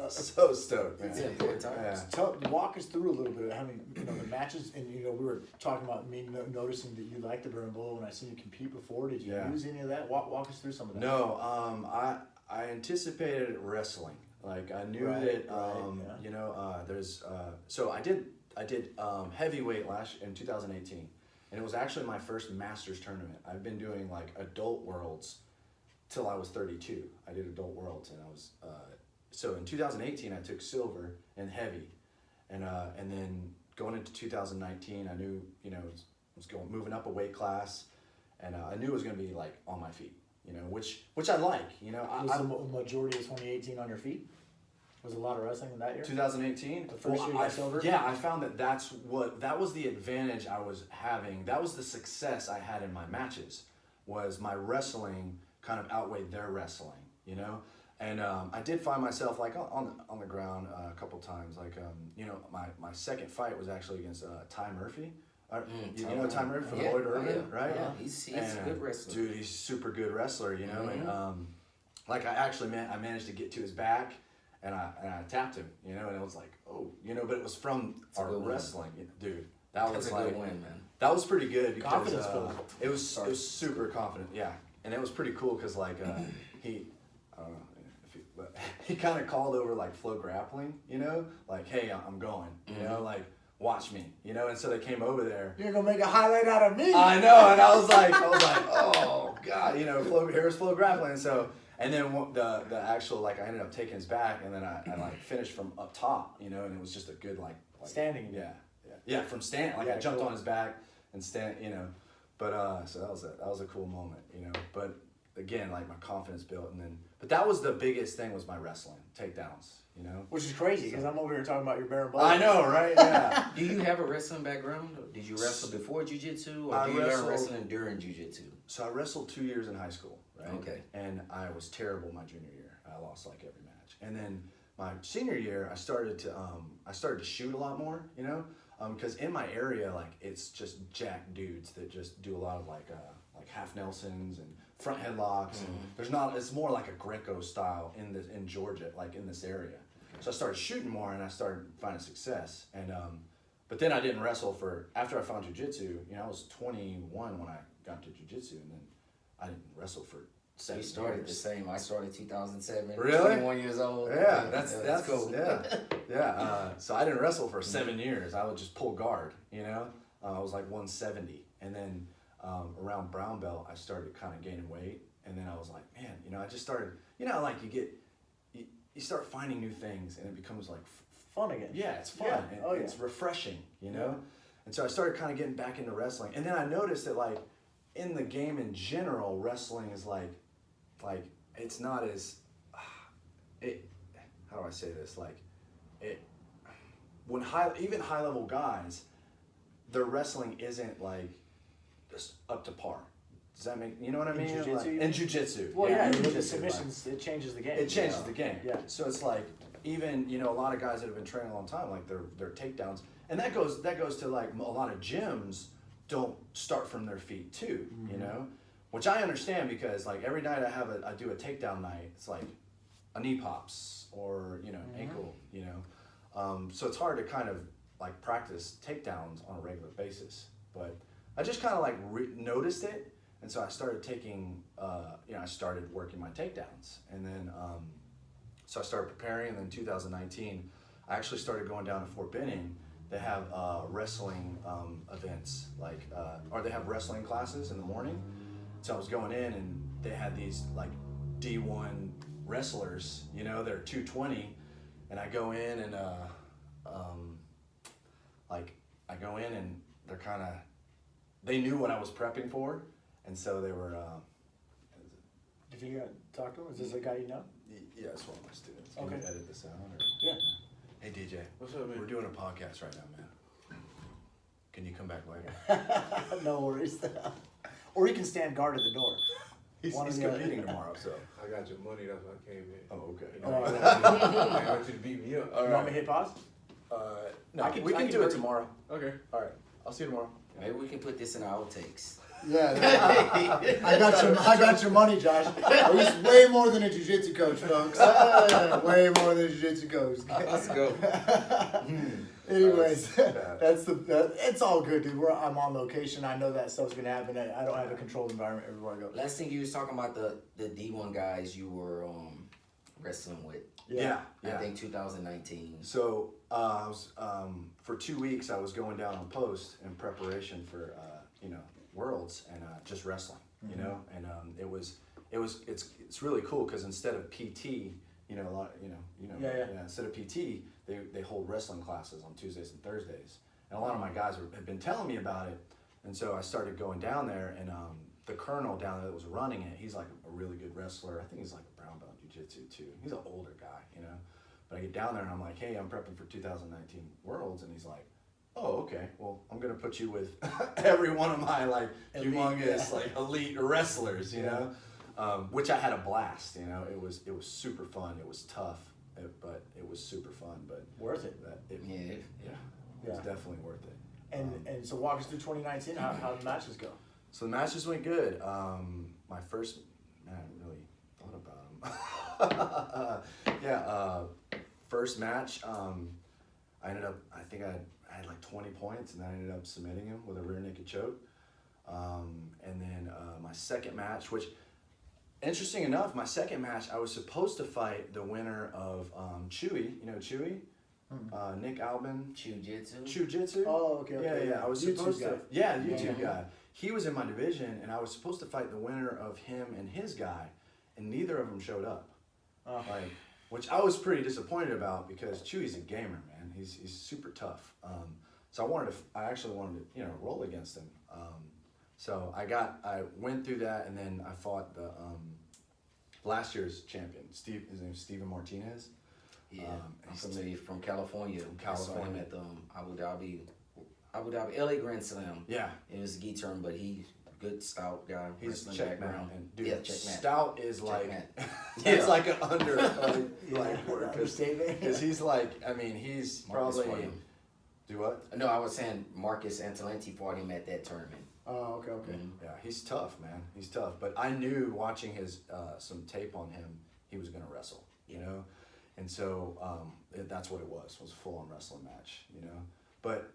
[SPEAKER 2] So stoked, man.
[SPEAKER 3] It's important times.
[SPEAKER 4] Walk us through a little bit of how many, the matches, and we were talking about me noticing that you liked the Burn Bowl when I seen you compete before. Did you use any of that? Walk us through some of that.
[SPEAKER 2] No, I anticipated wrestling. Like I knew there's so I did heavyweight in 2018. And it was actually my first Masters tournament. I've been doing like adult worlds till I was 32. I did adult worlds and I was, so in 2018 I took silver in heavy. And then going into 2019, I knew, was moving up a weight class and I knew it was gonna be like on my feet, which I like,
[SPEAKER 4] Was the majority of 2018 on your feet? Was a lot of wrestling in that year?
[SPEAKER 2] 2018?
[SPEAKER 4] The first year you got silver?
[SPEAKER 2] Yeah, I found that was the advantage I was having. That was the success I had in my matches, was my wrestling kind of outweighed their wrestling, And I did find myself like on the ground a couple times. Like, my second fight was actually against Ty Murphy. You know Ty Murphy from Lloyd Urban, right?
[SPEAKER 3] Yeah, he's a good wrestler.
[SPEAKER 2] Dude, he's a super good wrestler, And like I managed to get to his back. And I tapped him, and it was like, oh, but it was from our wrestling, dude. That's
[SPEAKER 3] a good win, man.
[SPEAKER 2] That was pretty good because
[SPEAKER 4] confidence building.
[SPEAKER 2] It was super confident, yeah. And it was pretty cool because like he, I don't know but he kind of called over like Flow Grappling, like, hey, I'm going, like watch me, and so they came over there.
[SPEAKER 4] You're gonna make a highlight out of me.
[SPEAKER 2] I know, and I was like, oh god, here's Flow Grappling, so. And then the actual, like, I ended up taking his back, and then I like finished from up top, and it was just a good like
[SPEAKER 4] standing.
[SPEAKER 2] Yeah, from stand, like I jumped on his back and stand, But so that was a cool moment, But again, like my confidence built, but that was the biggest thing was my wrestling takedowns,
[SPEAKER 4] Which is crazy because I'm over here talking about your bare bones.
[SPEAKER 2] I know, right? Yeah.
[SPEAKER 3] Do you have a wrestling background? Did you wrestle before jiu-jitsu, or do you learn wrestling during jiu-jitsu?
[SPEAKER 2] So I wrestled 2 years in high school. Right?
[SPEAKER 3] Okay.
[SPEAKER 2] And I was terrible my junior year. I lost like every match. And then my senior year, I started to shoot a lot more, you know, because in my area, like it's just jack dudes that just do a lot of like half Nelsons and front headlocks, and it's more like a Greco style in Georgia, like in this area. So I started shooting more, and I started finding success. And but then I didn't wrestle after I found jiu-jitsu. You know, I was 21 when I got to jiu-jitsu, and then I didn't wrestle for 7 years.
[SPEAKER 3] We started the same. I started 2007.
[SPEAKER 2] Really?
[SPEAKER 3] 21 years old.
[SPEAKER 2] Yeah, that's
[SPEAKER 3] cool.
[SPEAKER 2] Yeah. So I didn't wrestle for 7 years. I would just pull guard. You know, I was like 170, and then around brown belt, I started kind of gaining weight, and then I was like, man, you know, I just started. You know, like you start finding new things, and it becomes like
[SPEAKER 4] fun again.
[SPEAKER 2] Yeah, it's fun.
[SPEAKER 4] Yeah.
[SPEAKER 2] It's refreshing. You know, and so I started kind of getting back into wrestling, and then I noticed that like in the game in general, wrestling is like it's not as how do I say this, like when even high level guys, their wrestling isn't like just up to par. Does that make, you know what I mean? In jiu-jitsu.
[SPEAKER 4] Well, yeah,
[SPEAKER 2] with
[SPEAKER 4] the submissions, it changes the game.
[SPEAKER 2] It changes the game.
[SPEAKER 4] Yeah.
[SPEAKER 2] So it's like, even, you know, a lot of guys that have been training a long time, like their takedowns, and that goes to like a lot of gyms don't start from their feet too, you know, which I understand, because like every night I do a takedown night, it's like a knee pops or, you know, ankle, you know, so it's hard to kind of like practice takedowns on a regular basis. But I just kind of like noticed it, and so I started taking, you know, I started working my takedowns, and then so I started preparing, and then 2019, I actually started going down to Fort Benning. They have wrestling events, like, or they have wrestling classes in the morning. So I was going in, and they had these like D1 wrestlers, you know, they're 220, and I go in, and like I go in, and they're kind of, they knew what I was prepping for, and so they were.
[SPEAKER 4] If you talk to him, is this a guy you know?
[SPEAKER 2] Yeah, it's one of my students.
[SPEAKER 4] Okay.
[SPEAKER 2] Can you edit this out? Or?
[SPEAKER 4] Yeah.
[SPEAKER 2] Hey DJ,
[SPEAKER 5] What's up, man?
[SPEAKER 2] we're doing a podcast right now, man. Can you come back later?
[SPEAKER 4] No worries. Or you can stand guard at the door.
[SPEAKER 2] He's
[SPEAKER 4] One or the other.
[SPEAKER 2] competing tomorrow, so.
[SPEAKER 5] I got your money, that's why I came in.
[SPEAKER 2] Oh, okay.
[SPEAKER 5] You know, I want you to beat me up.
[SPEAKER 2] All
[SPEAKER 4] You want me to hit pause?
[SPEAKER 2] No, we can do
[SPEAKER 4] work
[SPEAKER 2] it tomorrow.
[SPEAKER 5] Okay.
[SPEAKER 2] All right, I'll see you tomorrow.
[SPEAKER 3] Maybe we can put this in our outtakes.
[SPEAKER 1] Yeah, I got your money, Josh. He's way more than a jiu-jitsu coach, folks. Way more than a jiu-jitsu coach.
[SPEAKER 3] Let's go.
[SPEAKER 1] Anyways, it's all good, dude. I'm on location. I know that stuff's gonna happen. I don't have a controlled environment everywhere I go.
[SPEAKER 3] Last thing you was talking about the D1 guys you were wrestling with.
[SPEAKER 2] Yeah.
[SPEAKER 3] I think 2019.
[SPEAKER 2] So I was for 2 weeks I was going down on post in preparation for you know, Worlds, and just wrestling, you know, and it's really cool, because instead of PT, you know, instead of PT, they hold wrestling classes on Tuesdays and Thursdays, and a lot of my guys had been telling me about it, and so I started going down there, and the colonel down there that was running it, he's like a really good wrestler. I think he's like a brown belt in jiu-jitsu too. He's an older guy, you know, but I get down there and I'm like, hey, I'm prepping for 2019 Worlds, and he's like, oh, okay, well, I'm gonna put you with every one of my like humongous like elite wrestlers, you know, which I had a blast, you know. It was super fun. It was tough, but it was super fun. But
[SPEAKER 4] Worth it.
[SPEAKER 2] It was definitely worth it.
[SPEAKER 4] And so walk us through 2019. How the matches go?
[SPEAKER 2] So the matches went good. My first, man, I really thought about them. First match, I ended up, I think I had like 20 points, and then I ended up submitting him with a rear naked choke. And then my second match, which, interesting enough, my second match, I was supposed to fight the winner of Chewy. You know Chewy? Nick Albin. Jiu-Jitsu.
[SPEAKER 4] Oh, okay.
[SPEAKER 2] Yeah. I was
[SPEAKER 4] YouTube
[SPEAKER 2] supposed
[SPEAKER 4] guy.
[SPEAKER 2] to. Yeah, YouTube guy. He was in my division, and I was supposed to fight the winner of him and his guy, and neither of them showed up. Like, which I was pretty disappointed about, because Chewy's a gamer, man. He's super tough. So I actually wanted to, you know, roll against him. So I went through that, and then I fought the last year's champion, his name's Steven Martinez.
[SPEAKER 3] Yeah, he's from California.
[SPEAKER 2] From
[SPEAKER 3] I saw him at the Abu Dhabi LA Grand Slam.
[SPEAKER 2] Yeah.
[SPEAKER 3] It was a gi term, but he good stout guy.
[SPEAKER 2] He's
[SPEAKER 3] wrestling
[SPEAKER 2] check
[SPEAKER 3] background.
[SPEAKER 2] man. And dude,
[SPEAKER 3] Yeah, check man.
[SPEAKER 2] stout is
[SPEAKER 3] Check
[SPEAKER 2] like
[SPEAKER 3] man.
[SPEAKER 2] it's like an under like word
[SPEAKER 4] Understatement.
[SPEAKER 2] because he's like I mean he's
[SPEAKER 3] Marcus
[SPEAKER 2] probably
[SPEAKER 3] fought him.
[SPEAKER 2] do what?
[SPEAKER 3] No, I was saying Marcus Antelenti fought him at that tournament.
[SPEAKER 4] Oh, okay.
[SPEAKER 3] Mhm.
[SPEAKER 2] Yeah, he's tough, man. He's tough. But I knew watching his some tape on him, he was gonna wrestle, you know, and so that's what it was a full on wrestling match, you know. But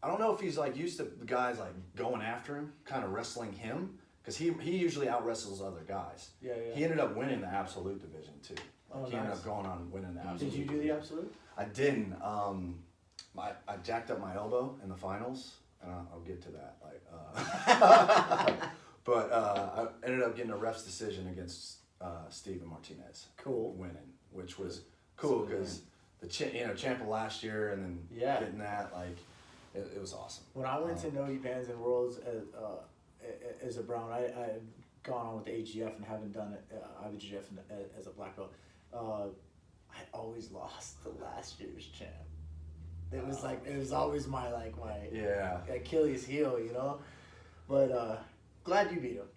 [SPEAKER 2] I don't know if he's like used to the guys like going after him, kind of wrestling him, because he usually out wrestles other guys.
[SPEAKER 4] Yeah.
[SPEAKER 2] He ended up winning the absolute division too. Like,
[SPEAKER 4] Oh,
[SPEAKER 2] he ended
[SPEAKER 4] nice.
[SPEAKER 2] up going on winning the absolute.
[SPEAKER 4] Did you do the absolute?
[SPEAKER 2] I didn't. I jacked up my elbow in the finals, and I'll get to that. But I ended up getting a ref's decision against Steven Martinez.
[SPEAKER 4] Cool.
[SPEAKER 2] Winning, which was cool because the champ of last year, and then
[SPEAKER 4] Yeah.
[SPEAKER 2] getting that it was awesome.
[SPEAKER 4] When I went to NoGi Bands and Worlds as a brown, I had gone on with the AGF and haven't done it IBGF as a black belt. I always lost the last year's champ. It was always my
[SPEAKER 2] Yeah.
[SPEAKER 4] Achilles heel, you know. But glad you beat him.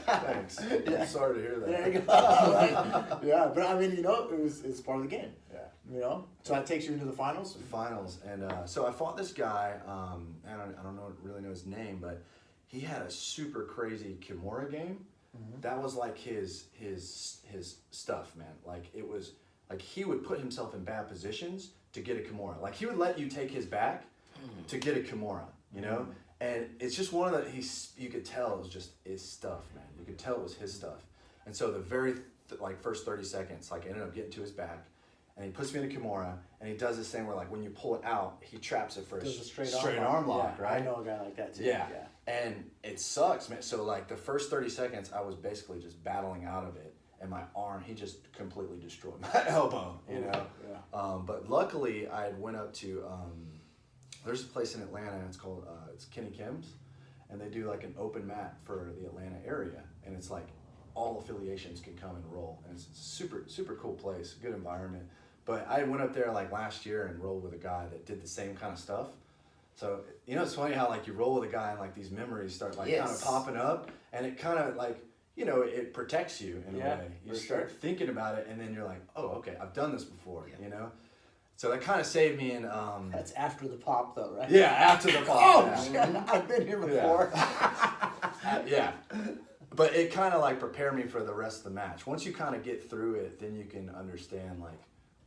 [SPEAKER 2] Thanks. I'm sorry to hear that.
[SPEAKER 4] There you go. Right? Yeah, but I mean, you know, it's part of the game.
[SPEAKER 2] Yeah.
[SPEAKER 4] You know, so that takes you into the finals.
[SPEAKER 2] Finals, and so I fought this guy. I don't really know his name, but he had a super crazy Kimura game.
[SPEAKER 4] Mm-hmm.
[SPEAKER 2] That was like his stuff, man. Like it was like he would put himself in bad positions to get a Kimura. Like he would let you take his back to get a Kimura, you know. And it's just one of the you could tell it was just his stuff, man. You could tell it was his stuff. And so the very first 30 seconds, I ended up getting to his back. And he puts me in a Kimura, and he does this thing where, when you pull it out, he traps it for a straight arm lock,
[SPEAKER 4] yeah,
[SPEAKER 2] right?
[SPEAKER 4] I know a guy like that too.
[SPEAKER 2] Yeah. And it sucks, man. So, the first 30 seconds, I was basically just battling out of it, and my arm, he just completely destroyed my elbow, you know?
[SPEAKER 4] Yeah.
[SPEAKER 2] But luckily, I went up to, there's a place in Atlanta, it's called, it's Kenny Kim's, and they do, an open mat for the Atlanta area, and it's, all affiliations can come and roll, and it's a super, super cool place, good environment. But I went up there last year and rolled with a guy that did the same kind of stuff. So, it's funny how you roll with a guy and these memories start kind of popping up, and it kind of it protects you in a way. You start thinking about it, and then you're like, oh, okay, I've done this before, you know? So that kind of saved me in...
[SPEAKER 4] That's after the pop though, right?
[SPEAKER 2] Yeah, after the pop.
[SPEAKER 4] Oh, shit, I've been here before.
[SPEAKER 2] Yeah. But it kind of prepared me for the rest of the match. Once you kind of get through it, then you can understand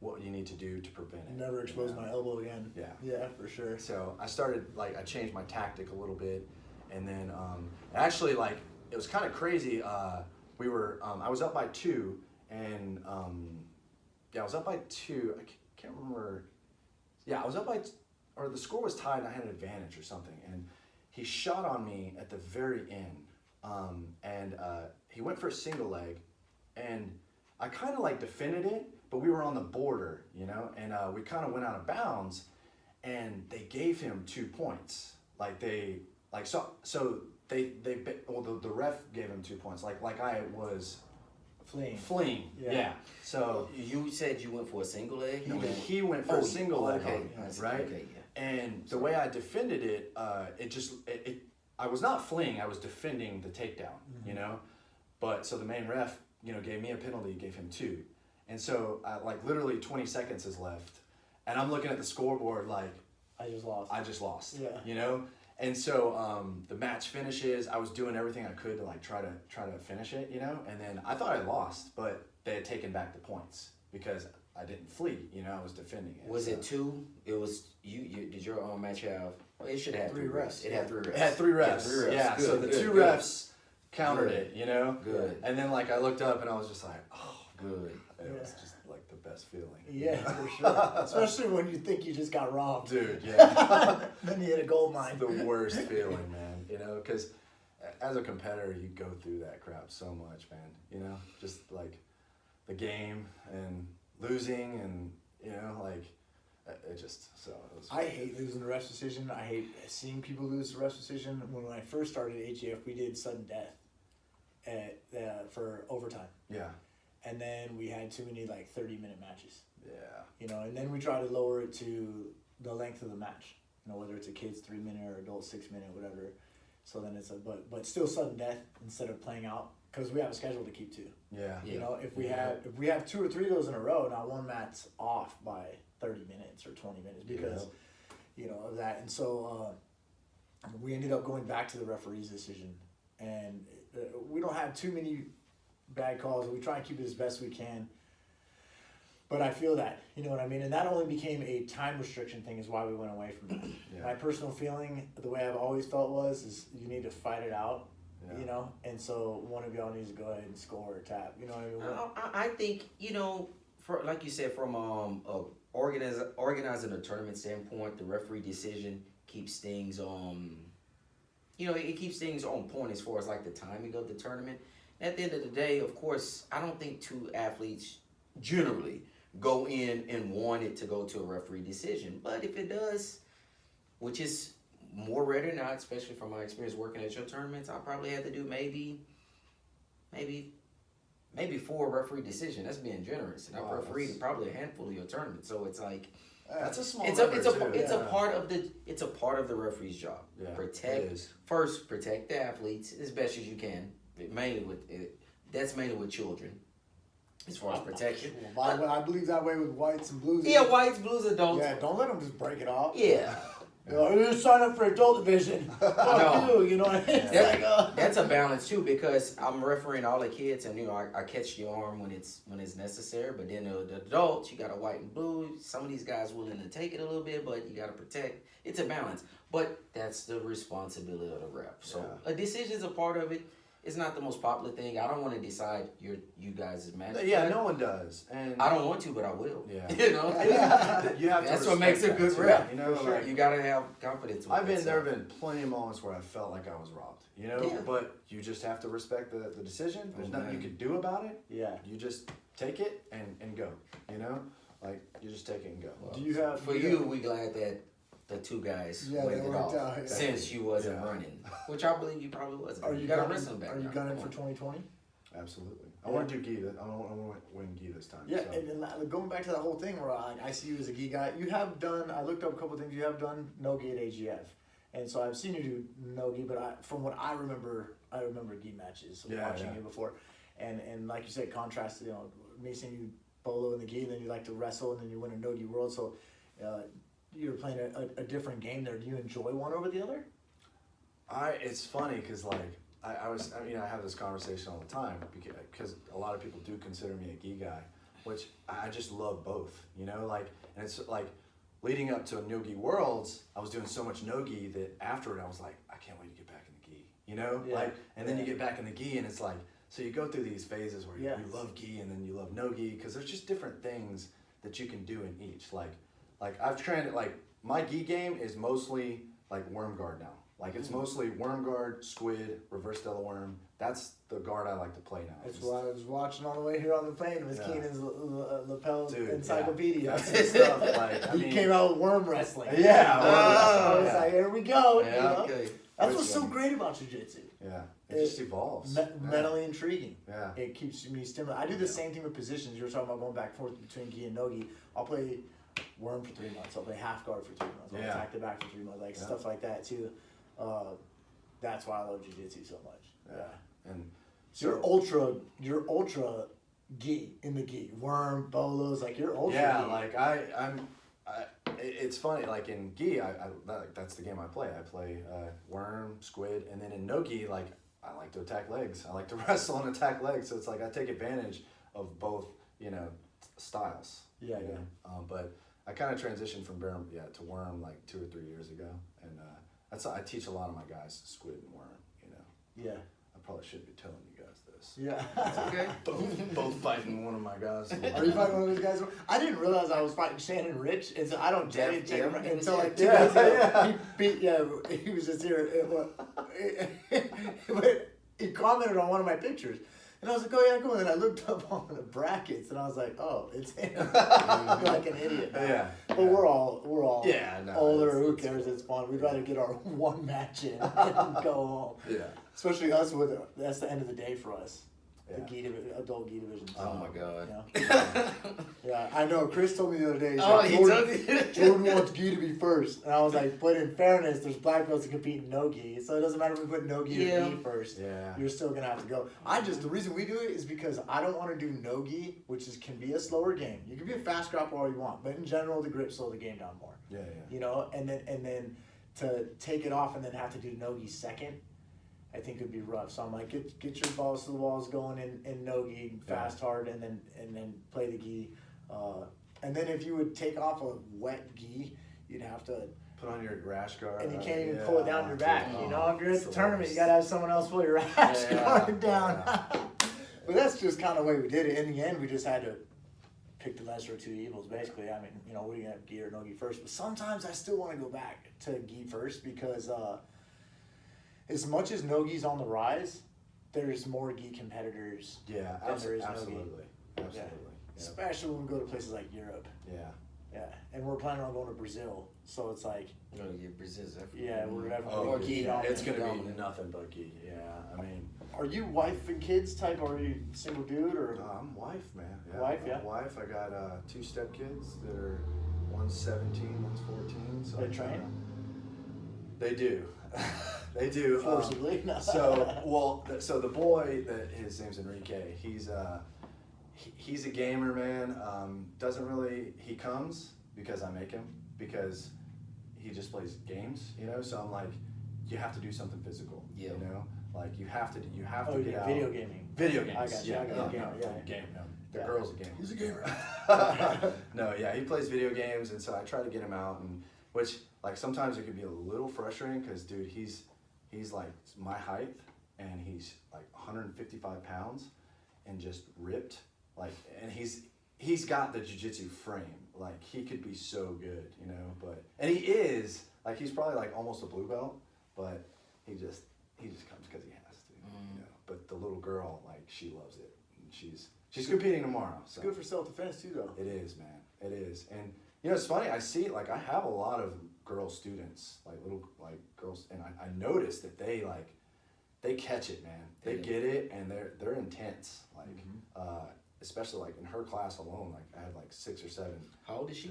[SPEAKER 2] what you need to do to prevent it.
[SPEAKER 4] Never expose my elbow again.
[SPEAKER 2] Yeah.
[SPEAKER 4] Yeah, for sure.
[SPEAKER 2] So I started I changed my tactic a little bit, and then actually it was kind of crazy. We were I was up by 2, and I was up by 2. I can't remember. Yeah, I was up by, or the score was tied, and I had an advantage or something, and he shot on me at the very end. And he went for a single leg, and I kind of defended it, but we were on the border, you know, and we kind of went out of bounds, and they gave him 2 points. The ref gave him 2 points, like I was fleeing. Yeah. So
[SPEAKER 3] you said you went for a single leg.
[SPEAKER 2] he went for a single leg, right?
[SPEAKER 3] Okay, yeah.
[SPEAKER 2] And the way I defended it, I was not fleeing, I was defending the takedown, you know? But so the main ref, gave me a penalty, gave him 2. And so literally 20 seconds is left, and I'm looking at the scoreboard
[SPEAKER 4] I just lost.
[SPEAKER 2] Yeah. You know? And so the match finishes, I was doing everything I could to try to finish it, you know? And then I thought I lost, but they had taken back the points because I didn't flee, I was defending it.
[SPEAKER 3] Was it 2? It was you did your own match have? Well, it should have
[SPEAKER 4] 3 refs.
[SPEAKER 3] It had 3 refs.
[SPEAKER 2] It had 3 refs.
[SPEAKER 3] Yeah, 3 refs.
[SPEAKER 2] Yeah,
[SPEAKER 3] Good,
[SPEAKER 2] so the
[SPEAKER 3] good,
[SPEAKER 2] 2
[SPEAKER 3] good.
[SPEAKER 2] refs countered it, you know?
[SPEAKER 3] Good.
[SPEAKER 2] And then I looked up and I was just oh,
[SPEAKER 3] Good.
[SPEAKER 2] it was just the best feeling.
[SPEAKER 4] Yeah, for sure. Especially when you think you just got robbed.
[SPEAKER 2] Dude, yeah.
[SPEAKER 4] Then you hit a gold mine.
[SPEAKER 2] It's the worst feeling, man, because as a competitor, you go through that crap so much, man, just the game and losing and, it just, so it was.
[SPEAKER 4] I hate losing the ref's decision. I hate seeing people lose the ref's decision. When I first started AGF, we did sudden death for overtime.
[SPEAKER 2] Yeah.
[SPEAKER 4] And then we had too many 30-minute matches.
[SPEAKER 2] Yeah.
[SPEAKER 4] And then we try to lower it to the length of the match. Whether it's a kid's 3-minute or adult 6-minute, whatever. So then it's but still sudden death instead of playing out because we have a schedule to keep to.
[SPEAKER 2] Yeah.
[SPEAKER 4] You know, if we have 2 or 3 of those in a row, now one mat's off by 30 minutes or 20 minutes because you know of that, and so we ended up going back to the referee's decision, and we don't have too many bad calls. We try and keep it as best we can. But I feel that, you know what I mean? And that only became a time restriction thing is why we went away from that.
[SPEAKER 2] Yeah.
[SPEAKER 4] My personal feeling, the way I've always felt is you need to fight it out, you know? And so one of y'all needs to go ahead and score or tap, you know what I mean?
[SPEAKER 3] I think, you know, for like you said, from organizing a tournament standpoint, the referee decision keeps things you know, it keeps things on point as far as like the timing of the tournament. At the end of the day, of course, I don't think 2 athletes generally go in and want it to go to a referee decision. But if it does, which is more rare than not, especially from my experience working at your tournaments, I probably had to do maybe 4 referee decisions. That's being generous. And I've refereed probably a handful of your tournaments. So it's like
[SPEAKER 2] that's a small
[SPEAKER 3] it's a part of the referee's job.
[SPEAKER 2] Yeah,
[SPEAKER 3] Protect the athletes as best as you can. That's mainly with children. As far as protection.
[SPEAKER 4] Well, I believe that way with whites and blues.
[SPEAKER 3] Yeah, whites, blues, adults.
[SPEAKER 4] Yeah, don't let them just break it off.
[SPEAKER 3] Yeah.
[SPEAKER 4] You know, you sign up for adult division. Fuck you, you know what I mean?
[SPEAKER 3] That's a balance too, because I'm refereeing all the kids, and you know I catch the arm when it's necessary. But then the adults, you got a white and blue. Some of these guys willing to take it a little bit, but you got to protect. It's a balance, but that's the responsibility of the ref. So a decision's a part of it. It's not the most popular thing. I don't want to decide you guys' match.
[SPEAKER 2] Yeah, no one does, and
[SPEAKER 3] I don't want to, but I will.
[SPEAKER 2] Yeah,
[SPEAKER 3] you know,
[SPEAKER 2] you have
[SPEAKER 3] that's
[SPEAKER 2] to
[SPEAKER 3] what makes a good ref.
[SPEAKER 2] You know,
[SPEAKER 3] like, you gotta have confidence. With
[SPEAKER 2] there have been plenty of moments where I felt like I was robbed. You know, but you just have to respect the decision. There's nothing you can do about it.
[SPEAKER 4] Yeah,
[SPEAKER 2] you just take it and go. You know, like you just take it and go.
[SPEAKER 3] Well,
[SPEAKER 4] do you have
[SPEAKER 3] we glad that the 2 guys went it off since you wasn't running, which I believe you probably wasn't.
[SPEAKER 4] Are you
[SPEAKER 3] got a
[SPEAKER 4] gunning?
[SPEAKER 3] wrestling background.
[SPEAKER 4] Are you gunning for 2020?
[SPEAKER 2] Absolutely. I want to do gi. I want to win gi this time.
[SPEAKER 4] Yeah,
[SPEAKER 2] so.
[SPEAKER 4] and going back to that whole thing where I see you as a gi guy, you have done. I looked up a couple of things. You have done NoGi at AGF, and so I've seen you do NoGi. But from what I remember gi matches watching you before, and like you said, contrast. You know, me seeing you bolo in the gi, and then you like to wrestle, and then you win a NoGi World. So. You're playing a different game there. Do you enjoy one over the other?
[SPEAKER 2] It's funny because like I have this conversation all the time because a lot of people do consider me a gi guy, which I just love both. You know, like, and it's like leading up to NoGi Worlds, I was doing so much NoGi that afterward I was like, I can't wait to get back in the gi. You know, and then you get back in the gi and it's like, so you go through these phases where you love gi and then you love NoGi because there's just different things that you can do in each. Like I've trained my gi game is mostly like worm guard now. Like it's mostly worm guard, squid, reverse Della worm. That's the guard I like to play now.
[SPEAKER 4] That's what I was watching on the way here on the plane with Keenan's lapel encyclopedia.
[SPEAKER 2] Yeah. That's the stuff. Like
[SPEAKER 4] he came out with worm wrestling.
[SPEAKER 2] Yeah.
[SPEAKER 4] I was like, here we go.
[SPEAKER 3] Yeah,
[SPEAKER 4] you know?
[SPEAKER 3] okay.
[SPEAKER 4] That's what's so great about jiu-jitsu.
[SPEAKER 2] Yeah. It just evolves.
[SPEAKER 4] Mentally intriguing.
[SPEAKER 2] Yeah.
[SPEAKER 4] It keeps me stimulated. I do the same thing with positions. You were talking about going back and forth between gi and NoGi. I'll play worm for 3 months. I'll play half guard for 3 months. I'll attack the back for 3 months. Like stuff like that too. That's why I love jiu-jitsu so much.
[SPEAKER 2] Yeah. And
[SPEAKER 4] so you're ultra gi in the gi. Worm, bolos, like you're ultra
[SPEAKER 2] yeah,
[SPEAKER 4] gi.
[SPEAKER 2] like it's funny, like in gi, that's the game I play. I play worm, squid, and then in NoGi, like I like to attack legs. I like to wrestle and attack legs. So it's like I take advantage of both, you know, styles.
[SPEAKER 4] Yeah,
[SPEAKER 2] you know? But I kind of transitioned from bear to worm like 2 or 3 years ago, and I teach a lot of my guys squid and worm. You know.
[SPEAKER 4] Yeah.
[SPEAKER 2] I probably shouldn't be telling you guys this.
[SPEAKER 4] Yeah.
[SPEAKER 3] That's okay.
[SPEAKER 2] Both fighting one of my guys.
[SPEAKER 4] Are you fighting one of those guys? I didn't realize I was fighting Shannon Rich. I don't check him until like 2 days ago. He was just here. He commented on one of my pictures. And I was like, oh yeah, cool. And then I looked up on the brackets and I was like, oh, it's him. I'm like an idiot now.
[SPEAKER 2] Yeah.
[SPEAKER 4] But we're all older. Who
[SPEAKER 2] it's
[SPEAKER 4] cares?
[SPEAKER 2] cool.
[SPEAKER 4] It's fun. We'd rather get our one match in and go home.
[SPEAKER 2] Yeah.
[SPEAKER 4] Especially us that's the end of the day for us. The adult gi division.
[SPEAKER 3] Oh my God.
[SPEAKER 4] Yeah. Yeah, I know. Chris told me the other day.
[SPEAKER 3] He told me.
[SPEAKER 4] Jordan wants gi to be first, and I was like, but in fairness, there's black belts that compete in no gi, so it doesn't matter if we put no gi or gi first.
[SPEAKER 2] Yeah.
[SPEAKER 4] You're still gonna have to go. The reason we do it is because I don't want to do no gi, which can be a slower game. You can be a fast grappler all you want, but in general, the grip slow the game down more.
[SPEAKER 2] Yeah.
[SPEAKER 4] You know, and then to take it off and then have to do no gi second, I think would be rough. So I'm like, get your balls to the walls going in no-gi, fast, hard, and then play the gi. And then if you would take off a wet gi, you'd have to
[SPEAKER 2] put on your rash guard.
[SPEAKER 4] And you can't even pull it down your back.
[SPEAKER 2] Dude.
[SPEAKER 4] You know, if you're at the tournament, you gotta have someone else pull your rash guard down. But that's just kind of the way we did it. In the end, we just had to pick the lesser of two evils, basically. I mean, you know, we're gonna have gi or no gi first. But sometimes I still want to go back to gi first because as much as no-gi's on the rise, there's more gi competitors than there is
[SPEAKER 2] absolutely.
[SPEAKER 4] no-gi.
[SPEAKER 2] Absolutely. Yeah.
[SPEAKER 4] Especially when we go to places like Europe.
[SPEAKER 2] Yeah.
[SPEAKER 4] Yeah, and we're planning on going to Brazil, so it's like,
[SPEAKER 3] Brazil's everywhere.
[SPEAKER 4] yeah, we're having
[SPEAKER 3] more gi.
[SPEAKER 2] It's gonna
[SPEAKER 3] dominant.
[SPEAKER 2] be nothing but gi. Yeah. I mean,
[SPEAKER 4] Are you wife and kids type? Or are you single dude or?
[SPEAKER 2] I'm wife, man. Yeah,
[SPEAKER 4] Wife, yeah.
[SPEAKER 2] I'm wife. I got 2 stepkids that are one's 17, one's 14. So
[SPEAKER 4] They train?
[SPEAKER 2] They do. They do.
[SPEAKER 4] Forcibly.
[SPEAKER 2] So the boy, his name's Enrique. He's a gamer, man. Doesn't really. He comes because I make him, because he just plays games, you know. So I'm like, you have to do something physical, you know. Like you have to get out.
[SPEAKER 4] Video gaming.
[SPEAKER 2] Video games.
[SPEAKER 4] I got you.
[SPEAKER 2] Game. No, the girl's a gamer.
[SPEAKER 4] He's a gamer.
[SPEAKER 2] No, yeah, he plays video games, and so I try to get him out, and which like sometimes it can be a little frustrating because dude, he's like my height, and he's like 155 pounds, and just ripped, like, and he's got the jiu-jitsu frame, like he could be so good, you know, and he is, like, he's probably like almost a blue belt, but he just comes because he has to, you know. But the little girl, like, she loves it, and she's competing tomorrow. So.
[SPEAKER 4] It's good for self-defense too, though.
[SPEAKER 2] It is, man. It is. And you know, it's funny, I see, like, I have a lot of girl students, like little, like, girls, and I notice that they catch it, man. They get it, and they're intense, like, especially like in her class alone, like I had like 6 or 7.
[SPEAKER 3] How old is she?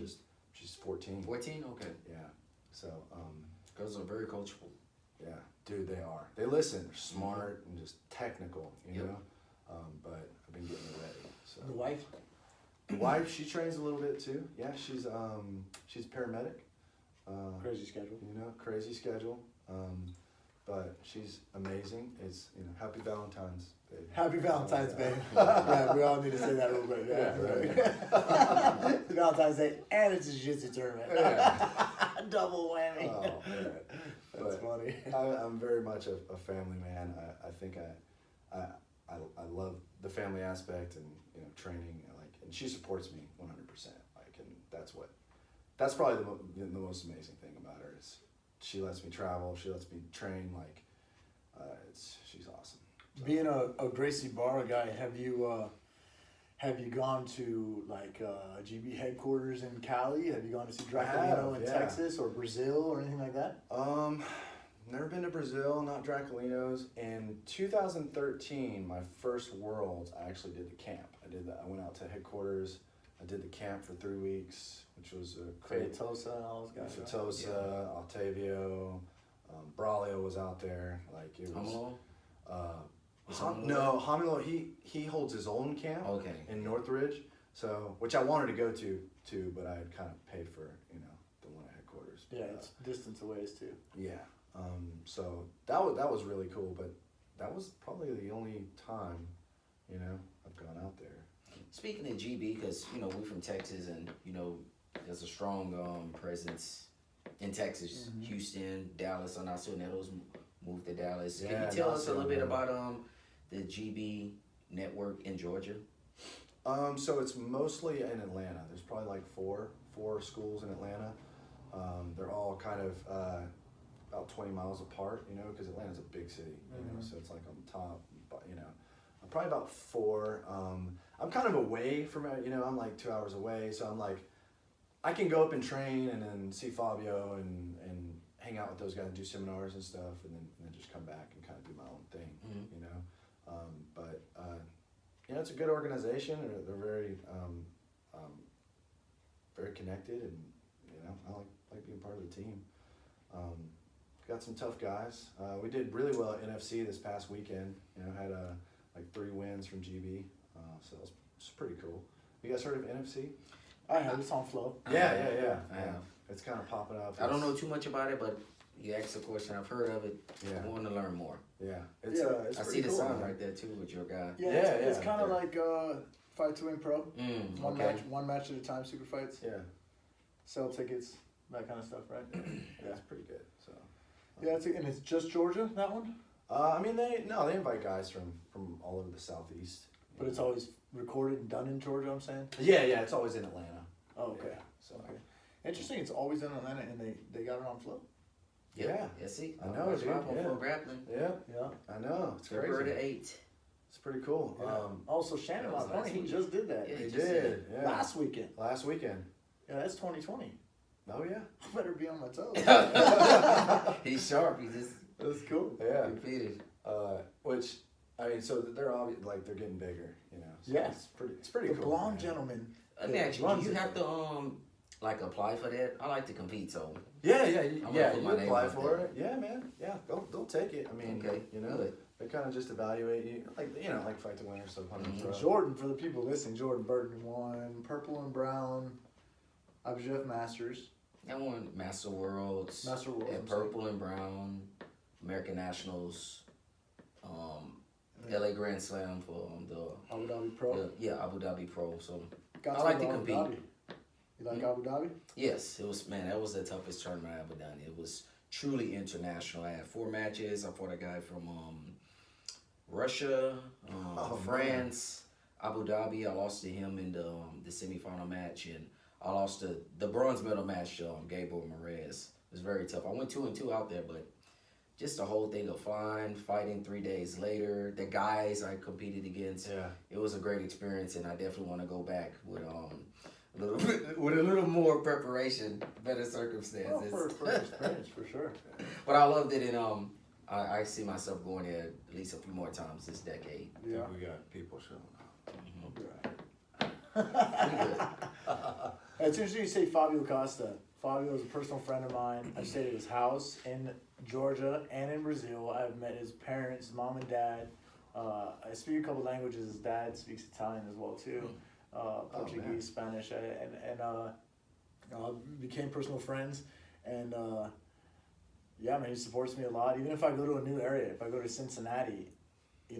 [SPEAKER 2] She's 14.
[SPEAKER 3] 14? Okay.
[SPEAKER 2] Yeah. So,
[SPEAKER 3] girls are very coachable.
[SPEAKER 2] yeah, dude, they are. They listen. They're smart and just technical, you know. But I've been getting it ready. So.
[SPEAKER 4] The wife?
[SPEAKER 2] The wife, she trains a little bit too. Yeah, she's paramedic.
[SPEAKER 4] Crazy schedule.
[SPEAKER 2] You know, crazy schedule. But she's amazing. It's, you know, happy Valentine's, babe.
[SPEAKER 4] Happy Valentine's, babe. Yeah, we all need to say that real quick. Yeah, right. Valentine's Day, and it's a jiu-jitsu tournament.
[SPEAKER 2] Yeah.
[SPEAKER 4] Double whammy.
[SPEAKER 2] Oh, man.
[SPEAKER 4] That's funny.
[SPEAKER 2] I'm very much a family man. I think I love the family aspect, and, you know, training, and she supports me 100%. Like, and that's probably the most amazing thing about her is she lets me travel, she lets me train, like, she's awesome. So.
[SPEAKER 4] Being a Gracie Barra guy, have you gone to like GB headquarters in Cali? Have you gone to see Draculino in Texas or Brazil or anything like that?
[SPEAKER 2] Never been to Brazil, not Draculino's. In 2013, my first Worlds, I actually did the camp. I went out to headquarters. I did the camp for 3 weeks, which was a great.
[SPEAKER 4] Fatosa and all those guys.
[SPEAKER 2] Fatosa, Altavio, Braulio was out there. Like, it was. Hamilo, he holds his own camp in Northridge, so, which I wanted to go to too, but I had kind of paid for, you know, the one at headquarters.
[SPEAKER 4] Yeah, it's distance away too.
[SPEAKER 2] Yeah, so that was really cool, but that was probably the only time, you know, I've gone out there.
[SPEAKER 3] Speaking of GB, because, you know, we're from Texas, and, you know, there's a strong presence in Texas, Houston, Dallas. I saw Neto's moved to Dallas. Can you tell us a little bit about the GB network in Georgia?
[SPEAKER 2] So it's mostly in Atlanta. There's probably like four schools in Atlanta. They're all kind of about 20 miles apart, you know, because Atlanta's a big city, you know, so it's like on top, but, you know, I'm probably about 4. I'm kind of away from it, you know, I'm like 2 hours away, so I'm like, I can go up and train and then see Fabio and hang out with those guys and do seminars and stuff, and then just come back and kind of do my own thing, you know. But it's a good organization. They're very very connected, and I like being part of the team. Got some tough guys. We did really well at NFC this past weekend. Had like 3 wins from GB, so it's pretty cool. You guys heard of NFC?
[SPEAKER 4] I have. It's on Flow.
[SPEAKER 2] Yeah.
[SPEAKER 3] I have.
[SPEAKER 2] It's kind of popping up.
[SPEAKER 3] I don't know too much about it, but you asked the question. I've heard of it.
[SPEAKER 2] Yeah.
[SPEAKER 3] I want to learn more.
[SPEAKER 2] Yeah,
[SPEAKER 4] It's
[SPEAKER 3] I see the
[SPEAKER 4] cool,
[SPEAKER 3] sign
[SPEAKER 4] man.
[SPEAKER 3] right there too with your guy.
[SPEAKER 4] Yeah,
[SPEAKER 2] Yeah,
[SPEAKER 4] it's kind of
[SPEAKER 2] yeah.
[SPEAKER 4] like Fight to Win Pro.
[SPEAKER 3] Okay.
[SPEAKER 4] One match at a time, super fights.
[SPEAKER 2] Yeah,
[SPEAKER 4] Sell tickets, that kind of stuff, right?
[SPEAKER 2] yeah, it's pretty good. So.
[SPEAKER 4] Yeah, and it's just Georgia, that one?
[SPEAKER 2] I mean, they invite guys from all over the southeast.
[SPEAKER 4] But it's always recorded and done in Georgia, I'm saying?
[SPEAKER 2] Yeah, it's always in Atlanta.
[SPEAKER 4] Oh, okay.
[SPEAKER 2] Yeah, so
[SPEAKER 4] Okay. Interesting, it's always in Atlanta, and they got it on Flow.
[SPEAKER 2] Yeah.
[SPEAKER 3] Yeah, see?
[SPEAKER 2] I know, dude,
[SPEAKER 3] Live on
[SPEAKER 2] yeah.
[SPEAKER 3] Flow Grappling.
[SPEAKER 2] Yeah,
[SPEAKER 4] Yeah.
[SPEAKER 2] I know. It's
[SPEAKER 3] February
[SPEAKER 2] crazy.
[SPEAKER 3] the 8th.
[SPEAKER 2] It's pretty cool.
[SPEAKER 4] Also, Shannon
[SPEAKER 3] that was
[SPEAKER 4] Marconi,
[SPEAKER 3] last
[SPEAKER 4] he
[SPEAKER 3] week.
[SPEAKER 4] just did that.
[SPEAKER 3] Yeah,
[SPEAKER 2] He
[SPEAKER 3] just
[SPEAKER 2] did. Yeah.
[SPEAKER 4] Last weekend.
[SPEAKER 2] Last weekend.
[SPEAKER 4] Yeah, that's 2020.
[SPEAKER 2] Oh yeah.
[SPEAKER 4] I better be on my toes.
[SPEAKER 3] He's sharp. He just
[SPEAKER 4] That's cool.
[SPEAKER 2] Yeah.
[SPEAKER 3] competed.
[SPEAKER 2] Which I mean, so they're like they're getting bigger. So
[SPEAKER 4] Yes.
[SPEAKER 2] It's pretty
[SPEAKER 4] The
[SPEAKER 2] cool.
[SPEAKER 4] blonde
[SPEAKER 2] man.
[SPEAKER 4] gentleman.
[SPEAKER 3] Let me ask you,
[SPEAKER 4] runs
[SPEAKER 3] do you
[SPEAKER 4] it.
[SPEAKER 3] have to like apply for that? I like to compete, so
[SPEAKER 2] Yeah,
[SPEAKER 3] I'm gonna put
[SPEAKER 2] you
[SPEAKER 3] my name
[SPEAKER 2] apply
[SPEAKER 3] out
[SPEAKER 2] for
[SPEAKER 3] there.
[SPEAKER 2] it. Yeah, man. Yeah, they'll take it. I mean,
[SPEAKER 3] okay, good.
[SPEAKER 2] they kind of just evaluate you, like Fight to Win or stuff.
[SPEAKER 4] Jordan, for the people listening, Jordan Burton won purple and brown AGF Masters.
[SPEAKER 3] I won Master Worlds,
[SPEAKER 4] Master Worlds,
[SPEAKER 3] and
[SPEAKER 4] I'm sorry.
[SPEAKER 3] purple and brown, American Nationals, LA Grand Slam for the
[SPEAKER 4] Abu Dhabi Pro.
[SPEAKER 3] yeah Abu Dhabi Pro. So
[SPEAKER 4] Got
[SPEAKER 3] I like
[SPEAKER 4] go
[SPEAKER 3] to
[SPEAKER 4] Abu
[SPEAKER 3] compete.
[SPEAKER 4] Dhabi. You like Abu Dhabi?
[SPEAKER 3] yes, it was that was the toughest tournament I ever done. It was truly international. I had 4 matches. I fought a guy from Russia, France, Abu Dhabi. I lost to him in the semifinal match, and I lost the bronze medal match to Gabriel Perez. It was very tough. I went 2-2 out there, but just the whole thing of flying, fighting 3 days later, the guys I competed against, it was a great experience, and I definitely want to go back with a little more preparation, better circumstances.
[SPEAKER 4] Well, for experience, for sure.
[SPEAKER 3] But I loved it, and I see myself going there at least a few more times this decade.
[SPEAKER 5] I
[SPEAKER 4] Yeah.
[SPEAKER 5] think we got people showing up.
[SPEAKER 4] It's interesting you say Fabio Costa. Fabio is a personal friend of mine. I've stayed at his house in Georgia and in Brazil. I've met his parents, mom and dad. I speak a couple languages. His dad speaks Italian as well too. Portuguese,
[SPEAKER 2] man.
[SPEAKER 4] Spanish, and became personal friends. And yeah, man, he supports me a lot. Even if I go to a new area, if I go to Cincinnati,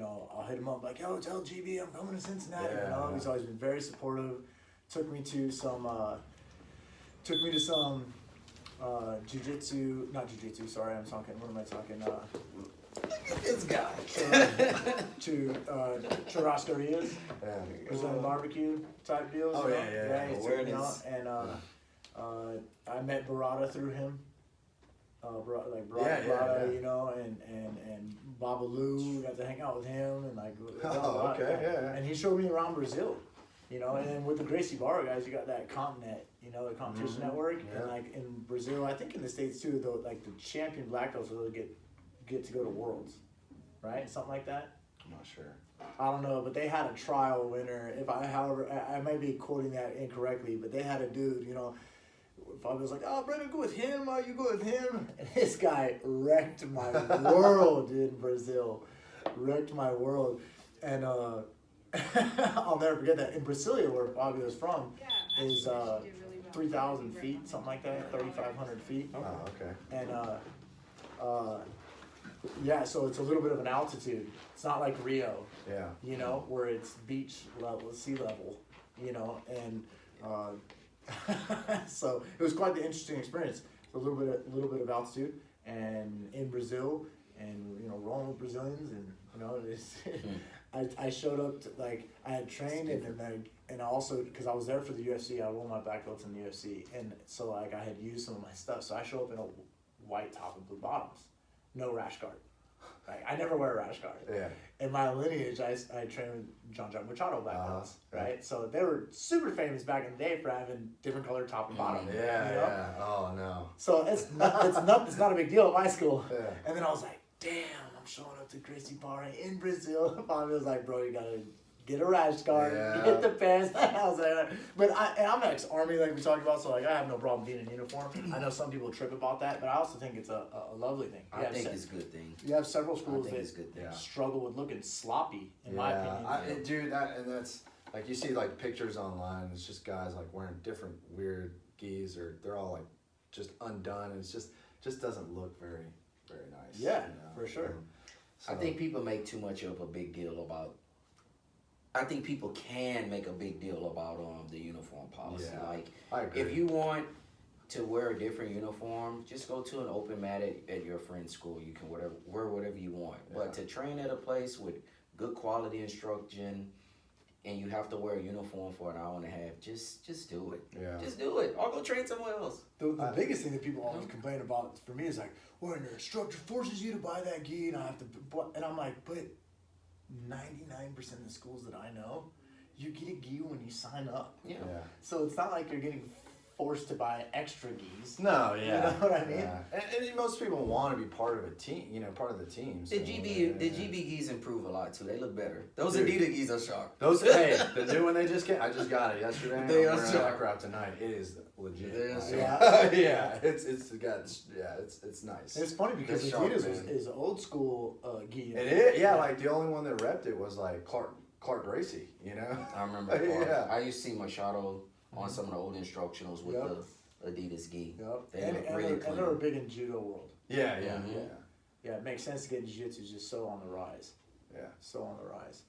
[SPEAKER 4] I'll hit him up like, yo, tell GB I'm coming to Cincinnati.
[SPEAKER 2] Yeah.
[SPEAKER 4] He's always been very supportive. Took me to some jiu-jitsu, not jiu-jitsu, sorry, I'm talking, what am I talking?
[SPEAKER 3] This guy.
[SPEAKER 4] To churrascarias, Brazilian barbecue type deals.
[SPEAKER 2] Oh, yeah.
[SPEAKER 4] he took me out, and I met Barada through him. Barada, and Babalu, got to hang out with him, and and he showed me around Brazil, and then with the Gracie Barra guys, you got that continent, the competition network, and like in Brazil, I think in the States too, though, like the champion black belts will get to go to Worlds, right? Something like that.
[SPEAKER 2] I'm not sure.
[SPEAKER 4] I don't know, but they had a trial winner. However, I may be quoting that incorrectly, but they had a dude, I was like, oh, Brendan, go with him. Oh, you go with him. And this guy wrecked my world in Brazil. Wrecked my world. And I'll never forget that. In Brasilia, where Fabio's from, is 3,000 feet, something like that, 3,500 feet.
[SPEAKER 2] Oh, okay.
[SPEAKER 4] And yeah, so it's a little bit of an altitude. It's not like Rio,
[SPEAKER 2] Yeah.
[SPEAKER 4] where it's beach level, sea level, and so it was quite the interesting experience. A little bit of altitude, and in Brazil, and rolling with Brazilians, and it's, I showed up to, like, I had trained and also because I was there for the UFC, I wore my black belts in the UFC, and so like I had used some of my stuff, so I show up in a white top and blue bottoms, no rash guard. Like, I never wear a rash guard.
[SPEAKER 2] Yeah.
[SPEAKER 4] In my lineage, I trained with John Machado black belts, right? So they were super famous back in the day for having different colored top and bottom.
[SPEAKER 2] Yeah. Oh no.
[SPEAKER 4] So it's not a big deal at my school.
[SPEAKER 2] Yeah.
[SPEAKER 4] And then I was like, damn, I'm showing up to Gracie Barra in Brazil. Bobby was like, bro, you gotta get a rash guard,
[SPEAKER 2] Yeah.
[SPEAKER 4] get the pants. I was like, but I'm ex-Army, like we talked about, so like I have no problem being in uniform. I know some people trip about that, but I also think it's a lovely thing.
[SPEAKER 3] I think it's a good thing.
[SPEAKER 4] You have several schools
[SPEAKER 3] it's a good thing.
[SPEAKER 4] that struggle with looking sloppy, in my opinion.
[SPEAKER 2] Dude, that's like you see like pictures online. It's just guys like wearing different weird gis, or they're all like just undone, and it's just doesn't look very nice.
[SPEAKER 4] Yeah, for sure.
[SPEAKER 2] So,
[SPEAKER 3] I think people make too much of a big deal about. I think people can make a big deal about the uniform policy.
[SPEAKER 2] Yeah,
[SPEAKER 3] like,
[SPEAKER 2] I agree.
[SPEAKER 3] if you want to wear a different uniform, just go to an open mat at your friend's school. You can wear whatever you want.
[SPEAKER 2] Yeah.
[SPEAKER 3] But to train at a place with good quality instruction, and you have to wear a uniform for an hour and a half, just do it.
[SPEAKER 2] Yeah.
[SPEAKER 3] Just do it. Or go train somewhere else.
[SPEAKER 4] The biggest thing that people always complain about for me is like, well, your instructor forces you to buy that gi, and I have to, and I'm like, but 99% of the schools that I know, you get a gi when you sign up.
[SPEAKER 3] Yeah.
[SPEAKER 4] So it's not like you're getting forced to buy extra gis.
[SPEAKER 2] No,
[SPEAKER 4] You know what I mean?
[SPEAKER 2] Yeah. And most people want to be part of a team, part of the team. So,
[SPEAKER 3] The GB gis improve a lot too. They look better. Those
[SPEAKER 2] Dude.
[SPEAKER 3] Adidas gis are sharp.
[SPEAKER 2] Those, hey, the new one they just came. I just got it yesterday.
[SPEAKER 3] They
[SPEAKER 2] I'm
[SPEAKER 3] are
[SPEAKER 2] wearing
[SPEAKER 3] sharp.
[SPEAKER 2] that crap tonight. It is legit.
[SPEAKER 3] They are
[SPEAKER 2] Like, yeah, it's nice.
[SPEAKER 4] It's funny because
[SPEAKER 2] It's sharp,
[SPEAKER 4] Adidas
[SPEAKER 2] man.
[SPEAKER 4] is old school gi.
[SPEAKER 2] It is, yeah. Like the only one that repped it was like Clark Gracie.
[SPEAKER 3] I remember.
[SPEAKER 2] Yeah.
[SPEAKER 3] I used to see Machado on some of the old instructionals with the Adidas gi.
[SPEAKER 4] Yep.
[SPEAKER 3] They
[SPEAKER 4] And,
[SPEAKER 3] look
[SPEAKER 4] and,
[SPEAKER 3] really
[SPEAKER 4] they're,
[SPEAKER 3] clean.
[SPEAKER 4] and they're big in judo world.
[SPEAKER 2] Yeah,
[SPEAKER 3] Mhm.
[SPEAKER 4] Yeah, it makes sense to get in jiu-jitsu. It's just so on the rise.
[SPEAKER 2] yeah.
[SPEAKER 4] So on the rise.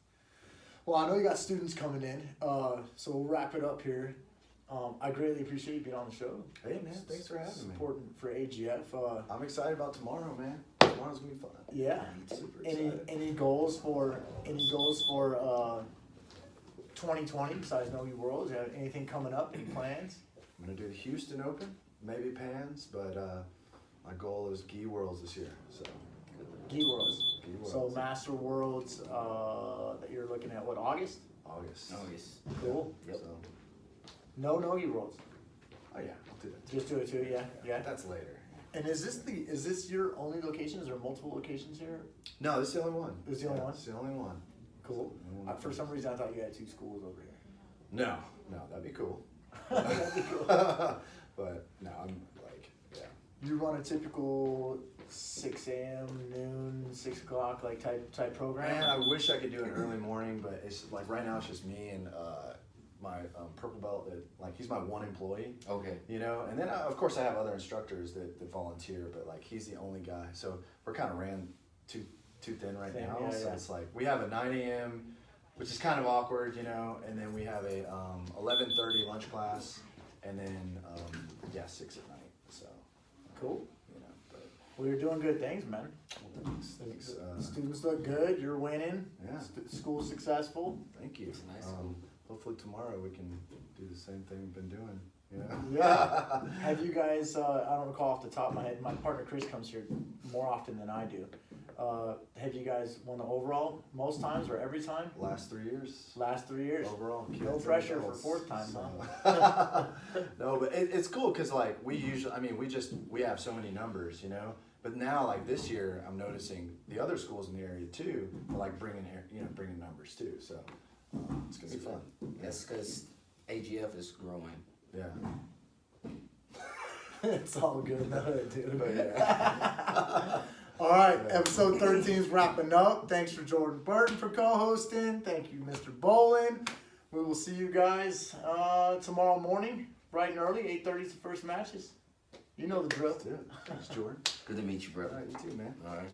[SPEAKER 4] Well, I know you got students coming in, so we'll wrap it up here. I greatly appreciate you being on the show.
[SPEAKER 2] Hey man, thanks for having me.
[SPEAKER 4] Important for AGF.
[SPEAKER 2] I'm excited about tomorrow, man. Tomorrow's gonna be fun.
[SPEAKER 4] Yeah.
[SPEAKER 2] Super
[SPEAKER 4] Any
[SPEAKER 2] excited.
[SPEAKER 4] any goals for 2020 besides NoGi World? Do you have anything coming up? Any plans?
[SPEAKER 2] I'm gonna do the Houston Open, maybe Pans, but my goal is Gi Worlds this year. So
[SPEAKER 4] Gi Worlds.
[SPEAKER 2] Gi Worlds.
[SPEAKER 4] So Master Worlds that you're looking at what, August?
[SPEAKER 2] August.
[SPEAKER 4] Cool.
[SPEAKER 3] Yep.
[SPEAKER 2] So,
[SPEAKER 4] No NoGi Worlds.
[SPEAKER 2] oh yeah, I'll do that too.
[SPEAKER 4] Just do it too. Yeah.
[SPEAKER 2] That's later.
[SPEAKER 4] And is this your only location? Is there multiple locations here?
[SPEAKER 2] No, this is the only one.
[SPEAKER 4] This is the only one?
[SPEAKER 2] It's the only one.
[SPEAKER 4] Cool.
[SPEAKER 2] It's the only one.
[SPEAKER 4] For some reason, I thought you had two schools over here.
[SPEAKER 2] No, that'd be cool.
[SPEAKER 4] That'd be cool.
[SPEAKER 2] But no, I'm like, yeah.
[SPEAKER 4] You run a typical 6 a.m., noon, 6 o'clock like type program.
[SPEAKER 2] Man, I wish I could do an early morning, but it's like right now it's just me and my purple belt that like he's my one employee.
[SPEAKER 3] Okay.
[SPEAKER 2] And then of course I have other instructors that volunteer, but like he's the only guy. So we're kind of ran too thin right now.
[SPEAKER 4] Yeah,
[SPEAKER 2] so
[SPEAKER 4] yeah.
[SPEAKER 2] it's like we have a 9 a.m., which is kind of awkward, and then we have a 11:30 lunch class, and then 6 at night. So
[SPEAKER 4] Cool.
[SPEAKER 2] but
[SPEAKER 4] Well, you're doing good things, man.
[SPEAKER 2] thanks.
[SPEAKER 4] The students look good. You're winning.
[SPEAKER 2] Yeah.
[SPEAKER 4] School's successful.
[SPEAKER 2] Thank you.
[SPEAKER 3] It's nice.
[SPEAKER 2] Hopefully tomorrow we can do the same thing we've been doing.
[SPEAKER 4] Yeah. Have you guys? I don't recall off the top of my head. My partner Chris comes here more often than I do. Have you guys won the overall most times or every time?
[SPEAKER 2] Last 3 years.
[SPEAKER 4] Last 3 years.
[SPEAKER 2] Overall.
[SPEAKER 4] No
[SPEAKER 2] kids
[SPEAKER 4] pressure
[SPEAKER 2] and
[SPEAKER 4] for
[SPEAKER 2] adults,
[SPEAKER 4] fourth time,
[SPEAKER 2] so. No, but it's cool because like we usually, we have so many numbers, But now like this year, I'm noticing the other schools in the area too are like bringing numbers too. So it's gonna be fun.
[SPEAKER 3] That's because AGF is growing.
[SPEAKER 2] Yeah.
[SPEAKER 4] It's all good in the hood, dude.
[SPEAKER 2] But yeah.
[SPEAKER 4] All right, episode 13 is wrapping up. Thanks for Jordan Burton for co-hosting. Thank you, Mr. Bowlin. We will see you guys tomorrow morning, bright and early. 8:30 is the first matches. You know the drill.
[SPEAKER 2] That's it. Thanks, Jordan.
[SPEAKER 3] Good to meet you, brother.
[SPEAKER 2] All right, you too, man.
[SPEAKER 3] All right.